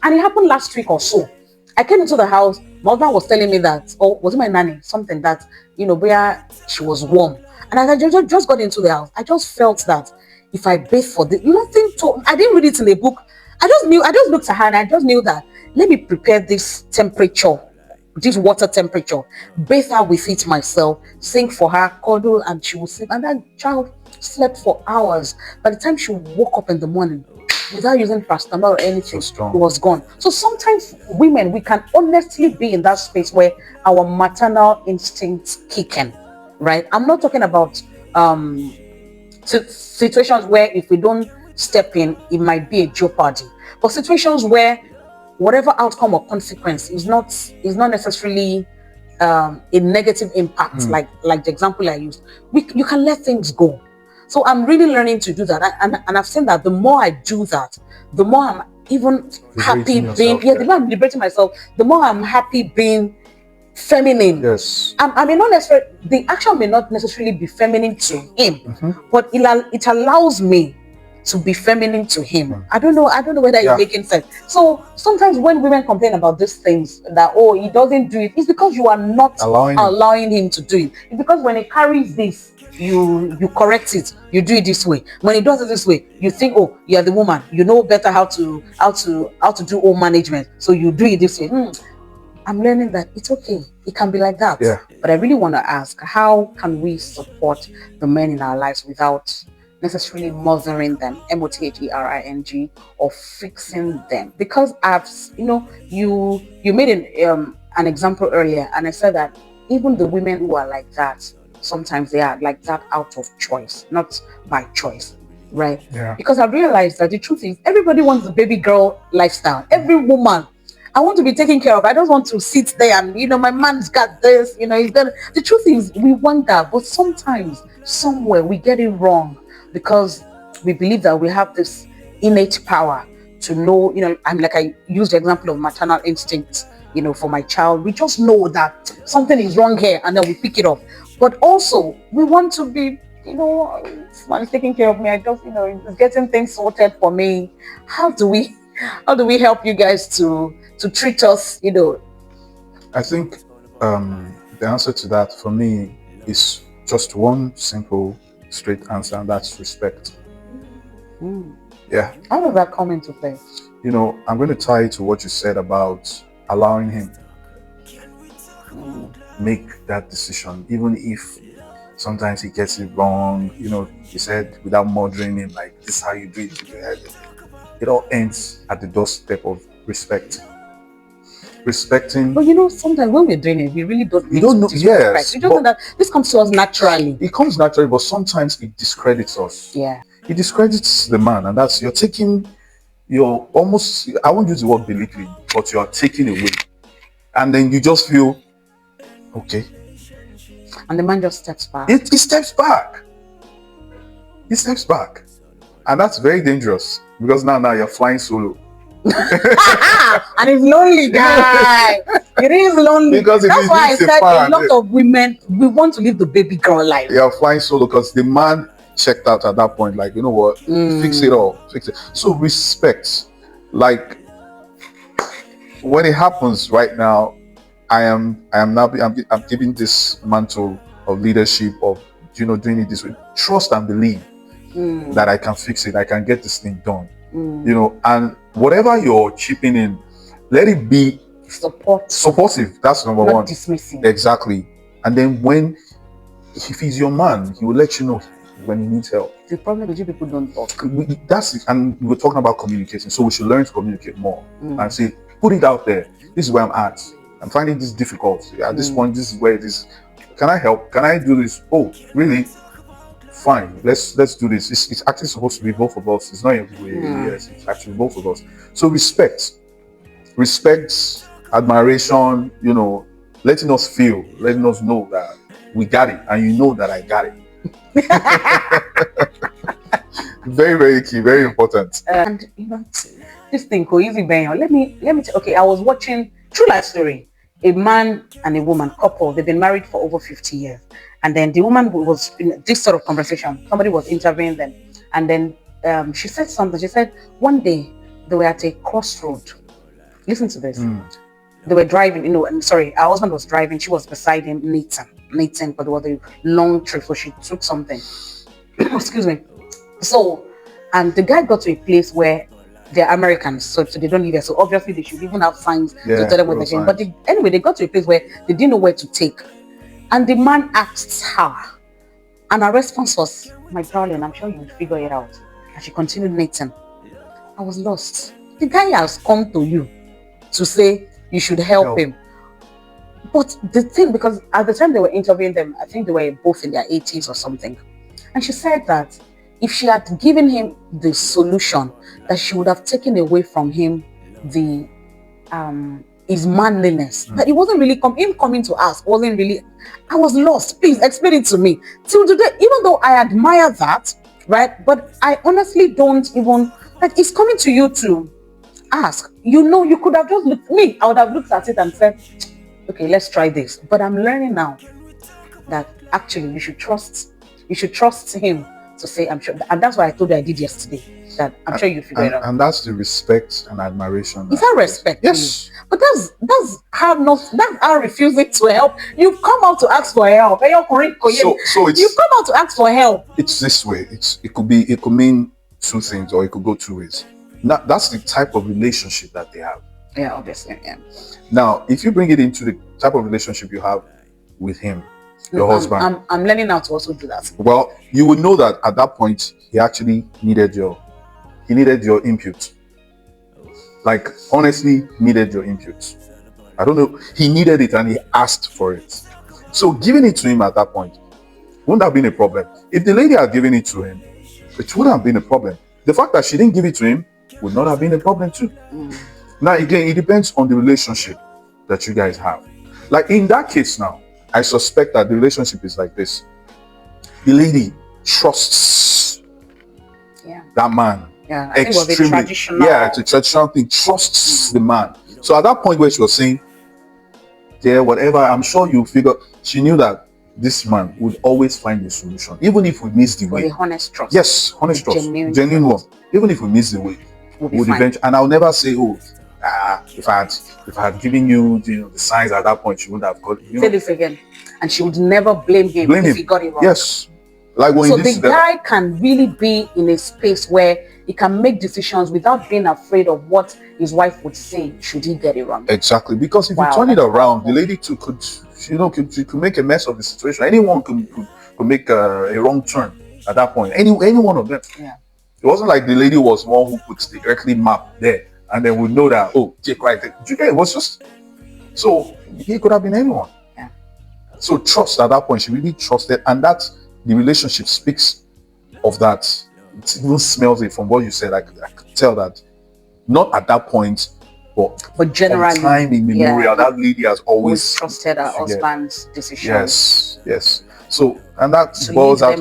and it happened last week or so. I came into the house, my husband was telling me that, was it my nanny? Something that, where she was warm. And as I just got into the house, I just felt that if I bathe for this, I didn't read it in a book. I just looked at her and I just knew that, let me prepare this temperature, this water temperature, bathe her with it myself, sing for her, cuddle, and she will sleep. And that child slept for hours. By the time she woke up in the morning, without using paracetamol or anything, strong. it was gone. So sometimes women, we can honestly be in that space where our maternal instincts kick in, right? I'm not talking about situations where if we don't step in, it might be a jeopardy. But situations where whatever outcome or consequence is not necessarily a negative impact, like the example I used, you can let things go. So I'm really learning to do that, and I've seen that the more I do that, the more I'm even happy Liberating being. yourself, Yeah, the more I'm liberating myself, the more I'm happy being feminine. Yes. I mean, not necessarily the action may not necessarily be feminine to him, but it allows me to be feminine to him. I don't know whether Yeah. it's making sense. So sometimes when women complain about these things, that he doesn't do it, it's because you are not allowing him to do it. It's because when he carries this, you correct it, you do it this way. When he does it this way, you think, oh, you're the woman, you know better how to do home management, so you do it this way. I'm learning that it's okay. It can be like that. Yeah. But I really want to ask, how can we support the men in our lives without necessarily mothering them, mothering, or fixing them? Because you made an example earlier, and I said that even the women who are like that, sometimes they are like that out of choice, not by choice. Right? Yeah. Because I realized that the truth is everybody wants the baby girl lifestyle. Every woman, I want to be taken care of. I don't want to sit there and, my man's got this, he's got. The truth is, we want that, but sometimes, somewhere, we get it wrong because we believe that we have this innate power to know, I'm like, I used the example of maternal instincts, for my child. We just know that something is wrong here and then we pick it up. But also, we want to be, this man is taking care of me. I just, it's getting things sorted for me. How do we help you guys to treat us, I think the answer to that for me is just one simple, straight answer, and that's respect. Yeah. How does that come into play? I'm going to tie it to what you said about allowing him make that decision, even if sometimes he gets it wrong. He said without murdering him, like, this is how you do it. It all ends at the doorstep of respect. Respecting. But sometimes when we're doing it, we really don't need don't know. to disrespect. Yes, We just know that this comes to us naturally. It comes naturally, but sometimes it discredits us. Yeah. It discredits the man, and that's you're almost, I won't use the word belittling, but you are taking away. And then you just feel, okay. And the man just steps back. He steps back. He steps back. And that's very dangerous, because now you're flying solo. And it's lonely, guy. It is lonely. Because that's why I said a lot of women, we want to live the baby girl life. You're flying solo because the man checked out at that point, like, you know what, fix it all, fix it. So respect, like, when it happens right now, I'm giving this mantle of leadership, of doing it this way. Trust and believe that I can fix it, I can get this thing done. And whatever you're chipping in, let it be supportive. That's number not one. Dismissing. Exactly. And then if he's your man, he will let you know when he needs help. The problem is you people don't talk. That's it. And we're talking about communicating, so we should learn to communicate more and say, put it out there. This is where I'm at. I'm finding this difficult. At this point, this is where it is. Can I help? Can I do this? Oh, really? Fine. Let's do this. It's actually supposed to be both of us. It's not every way. Yes, it's actually both of us. So respect, admiration. Letting us feel, letting us know that we got it, and you know that I got it. Very, very key, very important. And this thing, easy, Ben. Let me. Okay, I was watching true life story. A man and a woman couple. They've been married for over 50 years. And then the woman was in this sort of conversation. Somebody was interviewing them, and then she said something. She said one day they were at a crossroad. Listen to this. They were driving. Her husband was driving. She was beside him, Nathan, but it was a long trip, so she took something. Excuse me. So, and the guy got to a place where they're Americans, so they don't live there. So obviously they should even have signs to tell them where they're going. But anyway, they got to a place where they didn't know where to take. And the man asked her, and her response was, My darling, I'm sure you'll figure it out. And she continued knitting. I was lost. The guy has come to you to say you should help him. But the thing, because at the time they were interviewing them, I think they were both in their 80s or something. And she said that if she had given him the solution, that she would have taken away from him the his manliness. That it wasn't really him coming to ask, wasn't really. I was lost. Please explain it to me. Till today, even though I admire that, right? But I honestly don't even like it's coming to you to ask. You know, you could have just looked me. I would have looked at it and said, okay, let's try this. But I'm learning now that actually you should trust him to say, I'm sure. And that's what I told you I did yesterday. That I'm sure you figure it out. And that's the respect and admiration. Is that respect? Yes. But that's how refusing to help. You've come out to ask for help. So it's, you've come out to ask for help. It's this way. It could mean two things, or it could go two ways. That's the type of relationship that they have. Yeah, obviously. Yeah. Now, if you bring it into the type of relationship you have with him, your husband. I'm learning how to also do that. Well, you would know that at that point he actually needed your input. Like, honestly, needed your input. I don't know. He needed it and he asked for it. So giving it to him at that point wouldn't have been a problem. If the lady had given it to him, it wouldn't have been a problem. The fact that she didn't give it to him would not have been a problem too. Now, again, it depends on the relationship that you guys have. Like in that case now, I suspect that the relationship is like this. The lady trusts that man. Yeah, I think it was a traditional. Yeah, it's a traditional thing. Trusts the man. So at that point where she was saying, yeah, whatever, I'm sure you figure, she knew that this man would always find a solution, even if we miss the way. A honest trust. Yes, honest trust. Genuine one. Even if we miss the way, would eventually. And I'll never say, oh, if I had given you, the signs at that point, she would have got. Say this again, and she would never blame him if he got it wrong. Yes, like when so the guy can really be in a space where he can make decisions without being afraid of what his wife would say should he get it wrong. Exactly, because if you turn it around, the lady too could make a mess of the situation. Anyone could make a wrong turn at that point. Any one of them. Yeah. It wasn't like the lady was one who puts the earthly map there and then would know that, oh, take right there. It was just, so he could have been anyone. Yeah. So trust at that point, she really trusted, and that the relationship speaks of that. It even smells it from what you said. I could tell that, not at that point, but generally, time immemorial, that lady has always trusted her husband's decisions. Yes. So, and that boils out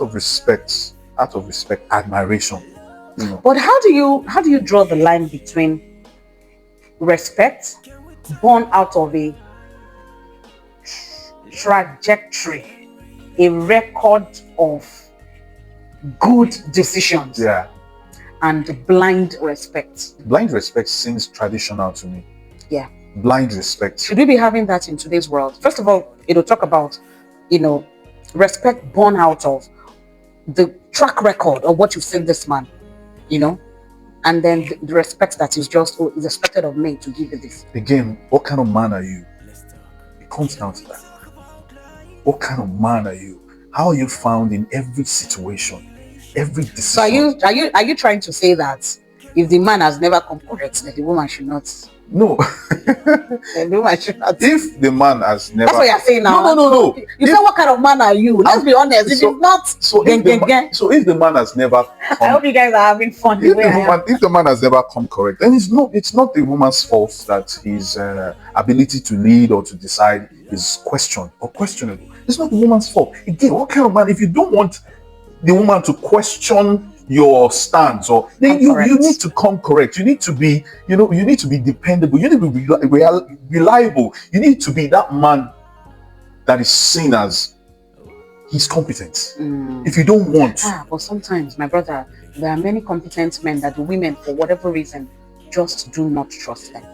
of respect, admiration. But how do you draw the line between respect born out of a trajectory, a record of good decisions, and blind respect? Blind respect seems traditional to me. Yeah. Blind respect. Should we be having that in today's world? First of all, it'll talk about, respect born out of the track record of what you've seen this man, and then the respect that is just is expected of me to give you this. Again, what kind of man are you? It comes down to that. What kind of man are you? How are you found in every situation, every decision? So are you trying to say that if the man has never come correct, that the woman should not? No. The woman should not. If the man has never. That's what you're saying now. No. You said what kind of man are you? Let's be honest. If it's not. So if the man has never. I hope you guys are having fun. If the man has never come correct, then it's not the woman's fault that his ability to lead or to decide is questioned or questionable. It's not the woman's fault. Again, what kind of man? If you don't want the woman to question your stance, or then you need to come correct. You need to be, you need to be dependable. You need to be reliable. You need to be that man that is seen as he's competent. If you don't want. But sometimes, my brother, there are many competent men that the women, for whatever reason, just do not trust them.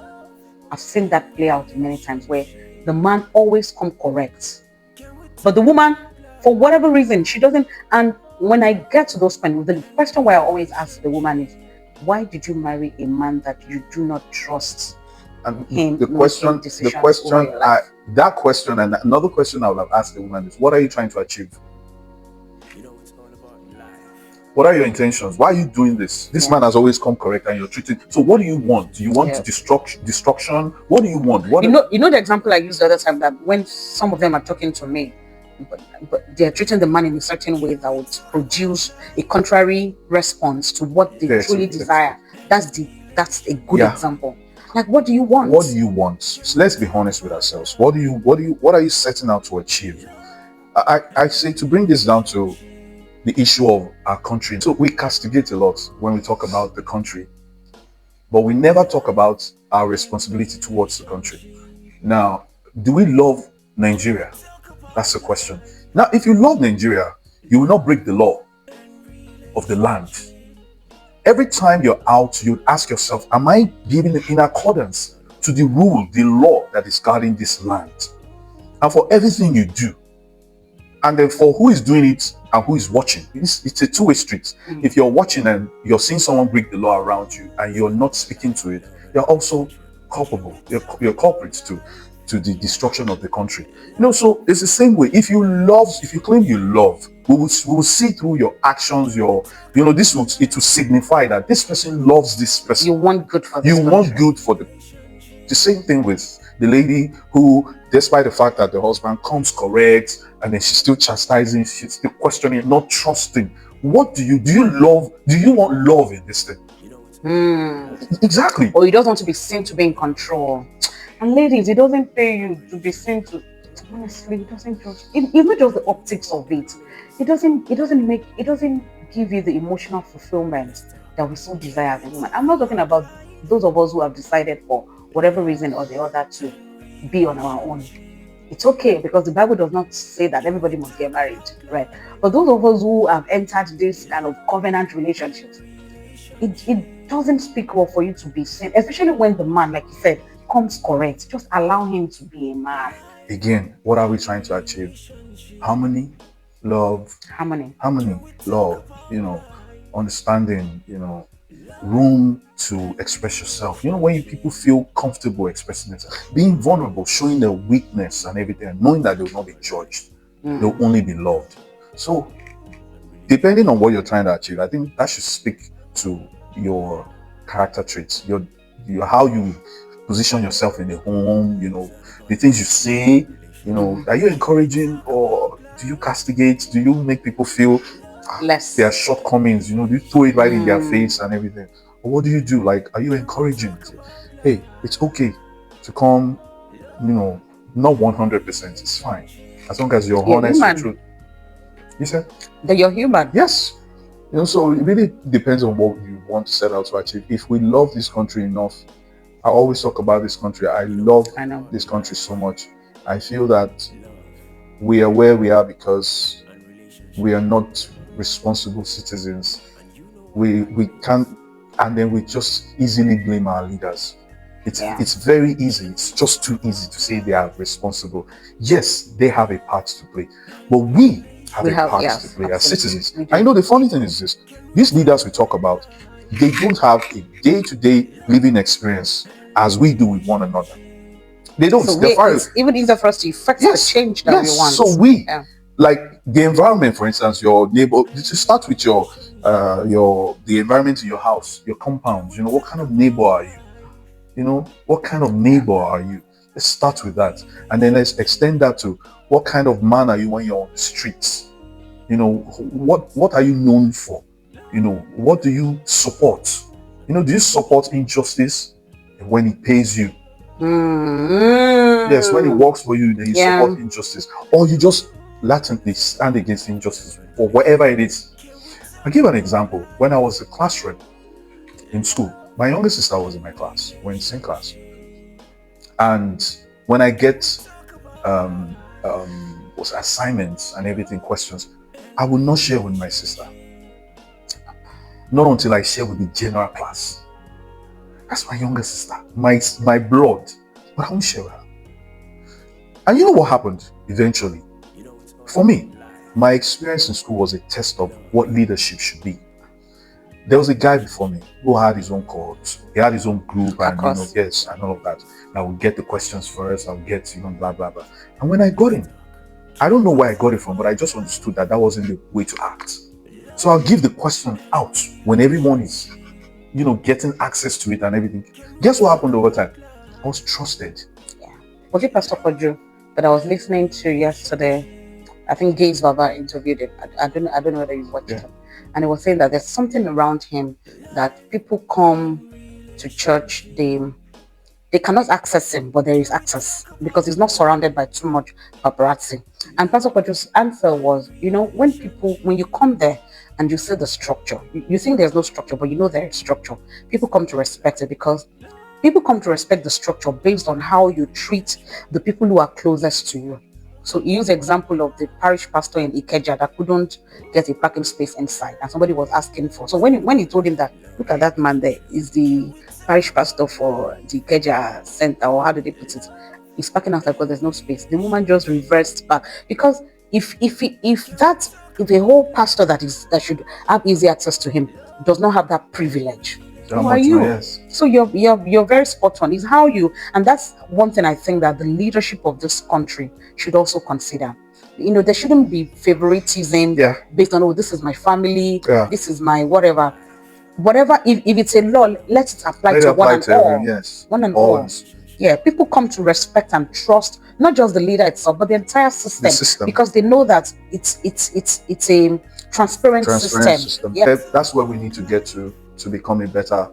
I've seen that play out many times where the man always come correct, but the woman, for whatever reason, she doesn't. And when I get to those points, the question where I always ask the woman is, why did you marry a man that you do not trust? And that question, and another question I would have asked the woman is, what are you trying to achieve? What are your intentions? Why are you doing this? This Yeah. man has always come correct and you're treating. So what do you want? Do you want to Yeah. destruction? What do you want? What You know the example I used the other time, that when some of them are talking to me, but they're treating the man in a certain way that would produce a contrary response to what they Yes, truly yes. desire. That's a good Yeah. example. Like, what do you want? What do you want? So let's be honest with ourselves. What are you setting out to achieve? I say, to bring this down to the issue of our country. So we castigate a lot when we talk about the country, but we never talk about our responsibility towards the country. Now, do we love Nigeria? That's the question. Now, if you love Nigeria, you will not break the law of the land. Every time you're out, you ask yourself, am I living in accordance to the rule, the law that is guarding this land? And for everything you do, and then for who is doing it and who is watching, it's a two-way street. If you're watching and you're seeing someone break the law around you and you're not speaking to it, you're also culpable. You're culprits to the destruction of the country. So it's the same way. If you claim you love, we will see through your actions, it will signify that this person loves this person. You want good for this You country. want good for the same thing with the lady who, despite the fact that the husband comes correct, and then she's still chastising, she's still questioning, not trusting. What do you love? Do you want love in this thing? Exactly. Or you don't want to be seen to be in control. And ladies, it doesn't pay you to be seen to. Honestly, it doesn't just. It's not just the optics of it. It doesn't give you the emotional fulfillment that we so desire as a woman. I'm not talking about those of us who have decided for whatever reason or the other to be on our own. It's okay, because the Bible does not say that everybody must get married, right? But those of us who have entered this kind of covenant relationships, it doesn't speak well for you to be seen, especially when the man, like you said, comes correct. Just allow him to be a man. Again, what are we trying to achieve? Harmony, love, Harmony, love, understanding, room to express yourself. When people feel comfortable expressing it, being vulnerable, showing their weakness and everything, and knowing that they will not be judged, they'll only be loved. So, depending on what you're trying to achieve, I think that should speak to your character traits, your how you position yourself in the home, the things you say, are you encouraging or do you castigate? Do you make people feel less their shortcomings? Do you throw it right in their face and everything? Or what do you do? Like, are you encouraging? Hey, it's okay to come, not 100%. It's fine. As long as you're honest with truth. You said? That you're human. Yes. So it really depends on what you want to set out to achieve. If we love this country enough, I always talk about this country. I love this country so much. I feel that we are where we are because we are not responsible citizens. We can't, and then we just easily blame our leaders. It's very easy. It's just too easy to say they are responsible. Yes, they have a part to play, but we have a part to play as citizens. I know the funny thing is this: these leaders we talk about, they don't have a day-to-day living experience as we do with one another. They don't. So it's even easier for us to effect the change that we want. So like the environment, for instance, your neighbor. To start with the environment in your house, your compound. What kind of neighbor are you? What kind of neighbor are you? Let's start with that, and then let's extend that to what kind of man are you when you're on the streets? What are you known for? What do you support? Do you support injustice when it pays you? Yes, when it works for you, then you support injustice, or you just latently stand against injustice for whatever it is. I'll give an example. When I was a class rep in school, my younger sister was in my class. We're in the same class, and when I get assignments and everything, questions, I will not share with my sister. Not until I share with the general class. That's my younger sister, my blood, but I won't share with her. And you know what happened eventually? For me, my experience in school was a test of what leadership should be. There was a guy before me who had his own cohort. He had his own group and and all of that. I would get the questions first. I would get blah blah blah. And when I got in, I don't know where I got it from, but I just understood that wasn't the way to act. So I'll give the question out when everyone is, getting access to it and everything. Guess what happened over time? I was trusted. Was it Pastor Koju that I was listening to yesterday? I think Gates Baba interviewed him. I don't know whether you watched Yeah. him. And he was saying that there's something around him that people come to church, they cannot access him, but there is access because he's not surrounded by too much paparazzi. And Pastor Koju's answer was, when you come there and you see the structure, you think there's no structure, but you know there is structure. People come to respect it because people come to respect the structure based on how you treat the people who are closest to you. So he used the example of the parish pastor in Ikeja that couldn't get a parking space inside, and somebody was asking for. So when he told him that, look at that man there, is the parish pastor for the Ikeja center, or how do they put it? He's parking outside because there's no space. The woman just reversed back because if a whole pastor that should have easy access to him does not have that privilege, who are you? Yes. So you're very spot on. Is how you, and that's one thing I think that the leadership of this country should also consider. There shouldn't be favoritism based on, this is my family, this is my whatever. If it's a law, let it apply to one and all. Yes. One and all. Yeah, people come to respect and trust not just the leader itself, but the entire system. Because they know that it's a transparent system. Yes. That's where we need to get to become a better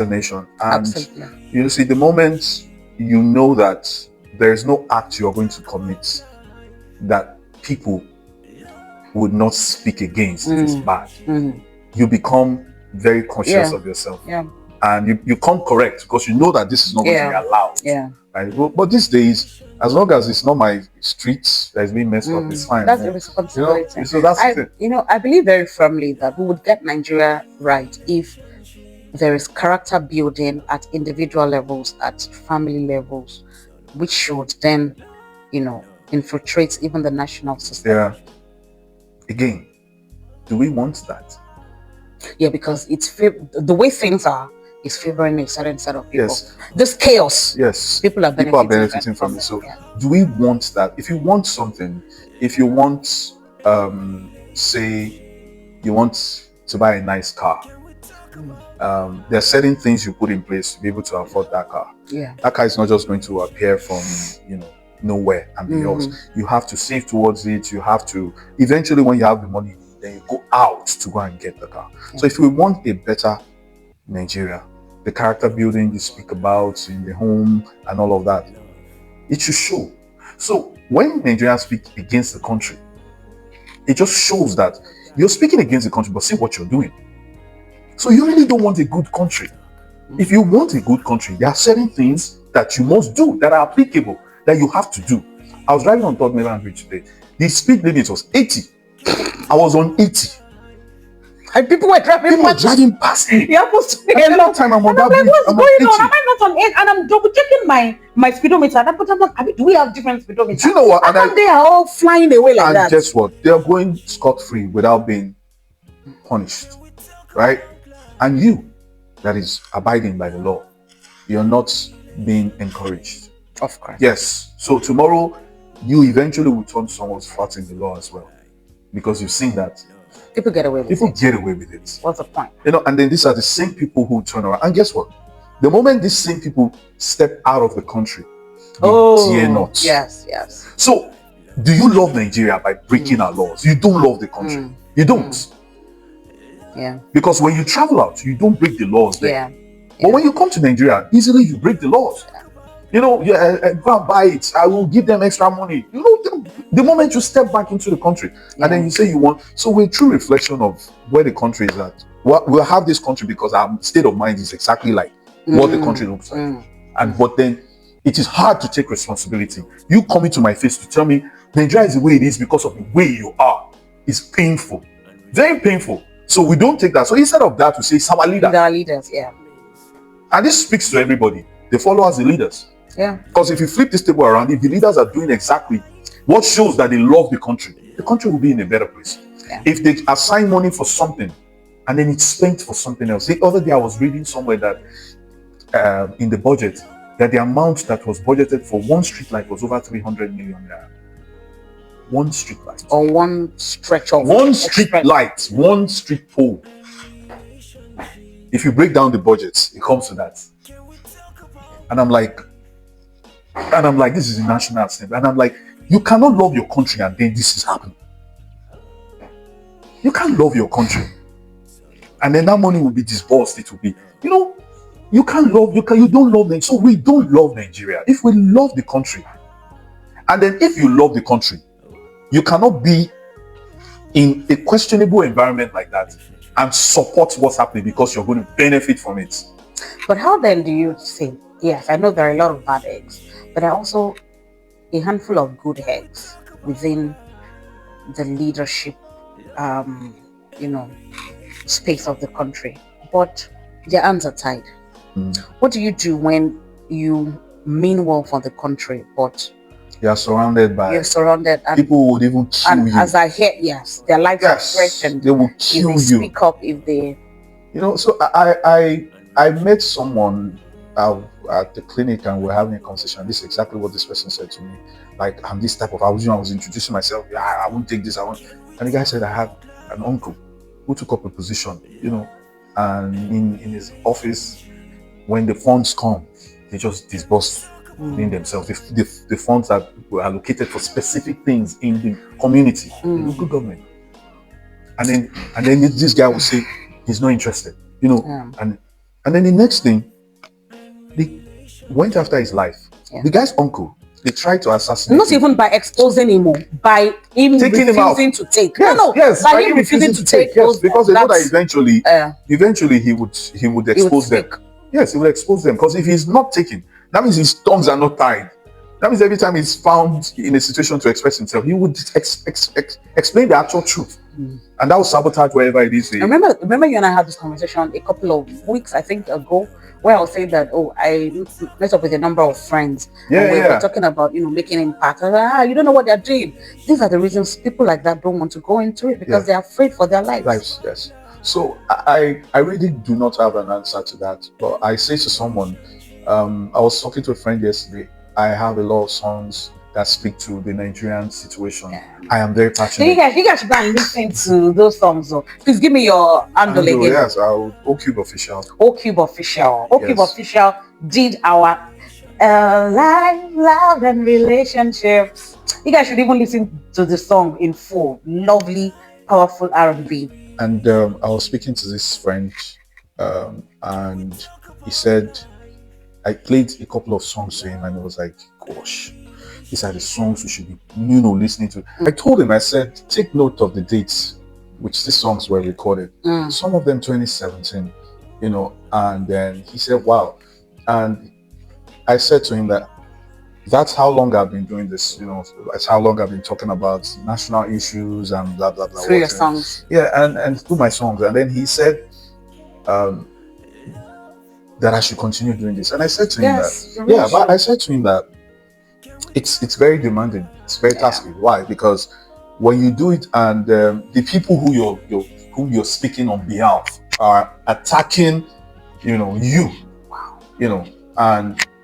nation. And absolutely. You see, the moment you know that there is no act you're going to commit that people would not speak against, if it's bad, you become very conscious of yourself. Yeah. And you come correct because you know that this is not going to be allowed. Yeah. Right? But these days, as long as it's not my streets that's being messed up, it's fine. That's the responsibility. So that's it. I believe very firmly that we would get Nigeria right if there is character building at individual levels, at family levels, which should then, infiltrate even the national system. Yeah. Again, do we want that? Yeah, because the way things are is favoring a certain set of people. Yes. This chaos. Yes. People are benefiting from it. So do we want that? If you want something, if you want, say you want to buy a nice car, there are certain things you put in place to be able to afford that car. Yeah. That car is not just going to appear from, nowhere and be yours. You have to save towards it. You have to, eventually when you have the money, then you go out to go and get the car. Yeah. So if we want a better Nigeria, the character building you speak about in the home and all of that, it should show. So when Nigerians speak against the country, it just shows that you're speaking against the country, but see what you're doing. So you really don't want a good country. If you want a good country, there are certain things that you must do that are applicable, that you have to do. I was driving on Third Mainland Bridge today. The speed limit was 80. I was on 80. And people were driving past me. It happens to me a long time. I'm on that bridge. What's going on? Am I not on 8? And I'm double checking my speedometer. But I'm like, do we have different speedometers? Do you know what? And they are all flying away like that. And guess what? They are going scot-free without being punished. Right? And you, that is abiding by the law, you're not being encouraged. Of course. Yes. So tomorrow, you eventually will turn someone's flat in the law as well. Because you've seen that. People get away with it. People get away with it. What's the point? And then these are the same people who turn around. And guess what? The moment these same people step out of the country, they dare not. Yes. So, do you love Nigeria by breaking our laws? You don't love the country. You don't. Yeah. Because when you travel out, you don't break the laws there. Yeah. But when you come to Nigeria, easily you break the laws. Go and buy it. I will give them extra money. The moment you step back into the country and then you say you want. So we're a true reflection of where the country is at. We'll have this country because our state of mind is exactly like what the country looks like. But then it is hard to take responsibility. You coming to my face to tell me Nigeria is the way it is because of the way you are. It's painful. Very painful. So we don't take that. So instead of that, we say it's our leaders. Our leaders, yeah. And this speaks to everybody. They follow as the leaders. Yeah. Because if you flip this table around, if the leaders are doing exactly what shows that they love the country will be in a better place. Yeah. If they assign money for something and then it's spent for something else. The other day I was reading somewhere that in the budget, that the amount that was budgeted for one street light was over 300 million naira. one street light, or one stretch of one street express. light, one street pole. If you break down the budgets, it comes to that. And I'm like, this is a national thing. And I'm like, you cannot love your country and then this is happening. You can't love your country. And then that money will be disbursed. It will be, you can't love, you don't love Nigeria. So we don't love Nigeria. If we love the country, and then if you love the country, you cannot be in a questionable environment like that and support what's happening because you're going to benefit from it. But how then do you say, yes, I know there are a lot of bad eggs, but there are also a handful of good eggs within the leadership, space of the country, but their hands are tied. What do you do when you mean well for the country, but you're surrounded and people would even kill you? As I hear, yes, their lives are threatened. They will kill if they speak up, if they, So I met someone at the clinic and we're having a conversation. This is exactly what this person said to me. Like, I'm this type of, I was introducing myself. Yeah, I won't take this. And the guy said, I have an uncle who took up a position, and in his office, when the funds come, they just disburse in themselves. The funds that were allocated for specific things in the community, the local government. And then this guy will say he's not interested, and then the next thing, they went after his life. Yeah. The guy's uncle, they tried to assassinate not him. even by exposing him, by him Taking refusing him to take. Yes, by him refusing to take. Yes, because they know that eventually he would expose them. Yes, he will expose them, because if he's not taken, that means his tongues are not tied. That means every time he's found in a situation to express himself, he would explain the actual truth, and that will sabotage wherever it is. Remember, you and I had this conversation a couple of weeks, I think, ago, where I was saying that, I met up with a number of friends. And we were talking about, making impact. I was like, you don't know what they're doing. These are the reasons people like that don't want to go into it, because they're afraid for their lives. Yes. So I really do not have an answer to that. But I say to someone, I was talking to a friend yesterday. I have a lot of songs that speak to the Nigerian situation. I am very passionate. You guys should go and listen to those songs. Please give me your handle again. Yes, Ocube Official. Ocube Official. Ocube Official did our life, love, and relationships. You guys should even listen to the song in full. Lovely, powerful R&B. And I was speaking to this friend, and he said, I played a couple of songs to him, and he was like, gosh, these are the songs we should be, listening to. I told him, I said, take note of the dates which these songs were recorded. Some of them 2017, and then he said, wow. And I said to him that's how long I've been doing this, that's how long I've been talking about national issues and blah, blah, blah. Through your songs. Yeah, and through my songs. And then he said, that I should continue doing this. And I said to him but I said to him that it's very demanding. It's very tasky. Why? Because when you do it, and the people who you're speaking on behalf are attacking, and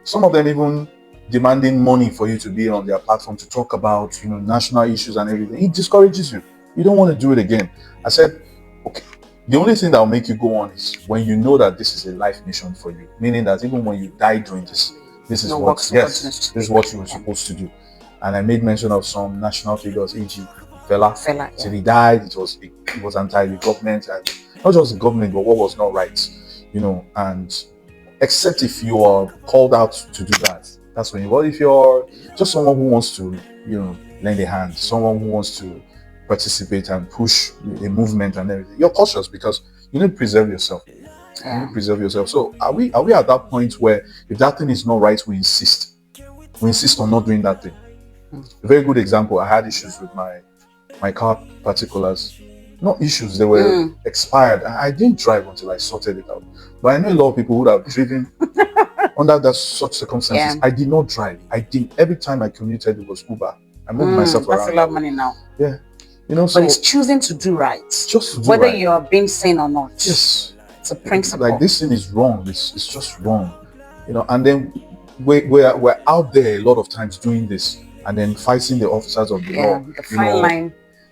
some of them even demanding money for you to be on their platform to talk about, national issues and everything. It discourages you. You don't want to do it again. I said, okay. The only thing that will make you go on is when you know that this is a life mission for you, meaning that even when you die doing this is what you were supposed to do. And I made mention of some national figures, e.g. Fela. Till he died, it was anti the government, and not just the government, but what was not right, and except if you are called out to do that, that's when if you're just someone who wants to, lend a hand, someone who wants to participate and push a movement and everything, you're cautious because you need to preserve yourself. So are we at that point where if that thing is not right, we insist on not doing that thing? A very good example, I had issues with my car particulars. Not issues, they were expired. I didn't drive until I sorted it out. But I know a lot of people who have driven under such circumstances. I did not drive. Every time I commuted, it was Uber. I moved myself around. That's a lot of money now. Yeah. But it's choosing to do right. Just to do whether right. you are being sane or not. Yes. It's a principle. Like, this thing is wrong. It's just wrong. And then we're out there a lot of times doing this. and then fighting the officers of the Yeah, law.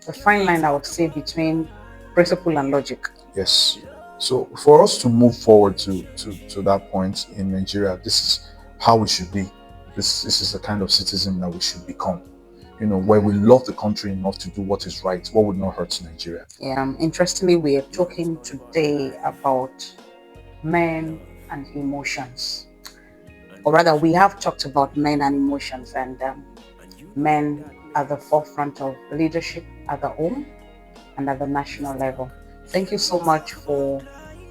the fine line I would say between principle and logic. Yes. So for us to move forward to that point in Nigeria, this is how we should be. This is the kind of citizen that we should become. Where we love the country enough to do what is right, what would not hurt Nigeria. Yeah, interestingly, we are talking today about men and emotions. Or rather, we have talked about men and emotions, and men at the forefront of leadership at the home and at the national level. Thank you so much for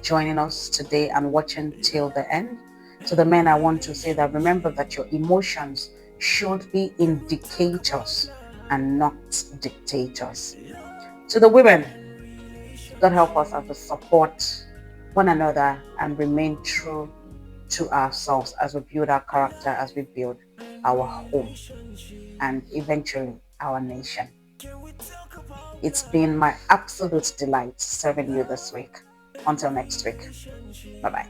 joining us today and watching till the end. To the men, I want to say that remember that your emotions should be indicators and not dictators. To the women, God help us as we support one another and remain true to ourselves as we build our character, as we build our home, and eventually our nation. It's been my absolute delight serving you this week. Until next week. Bye bye.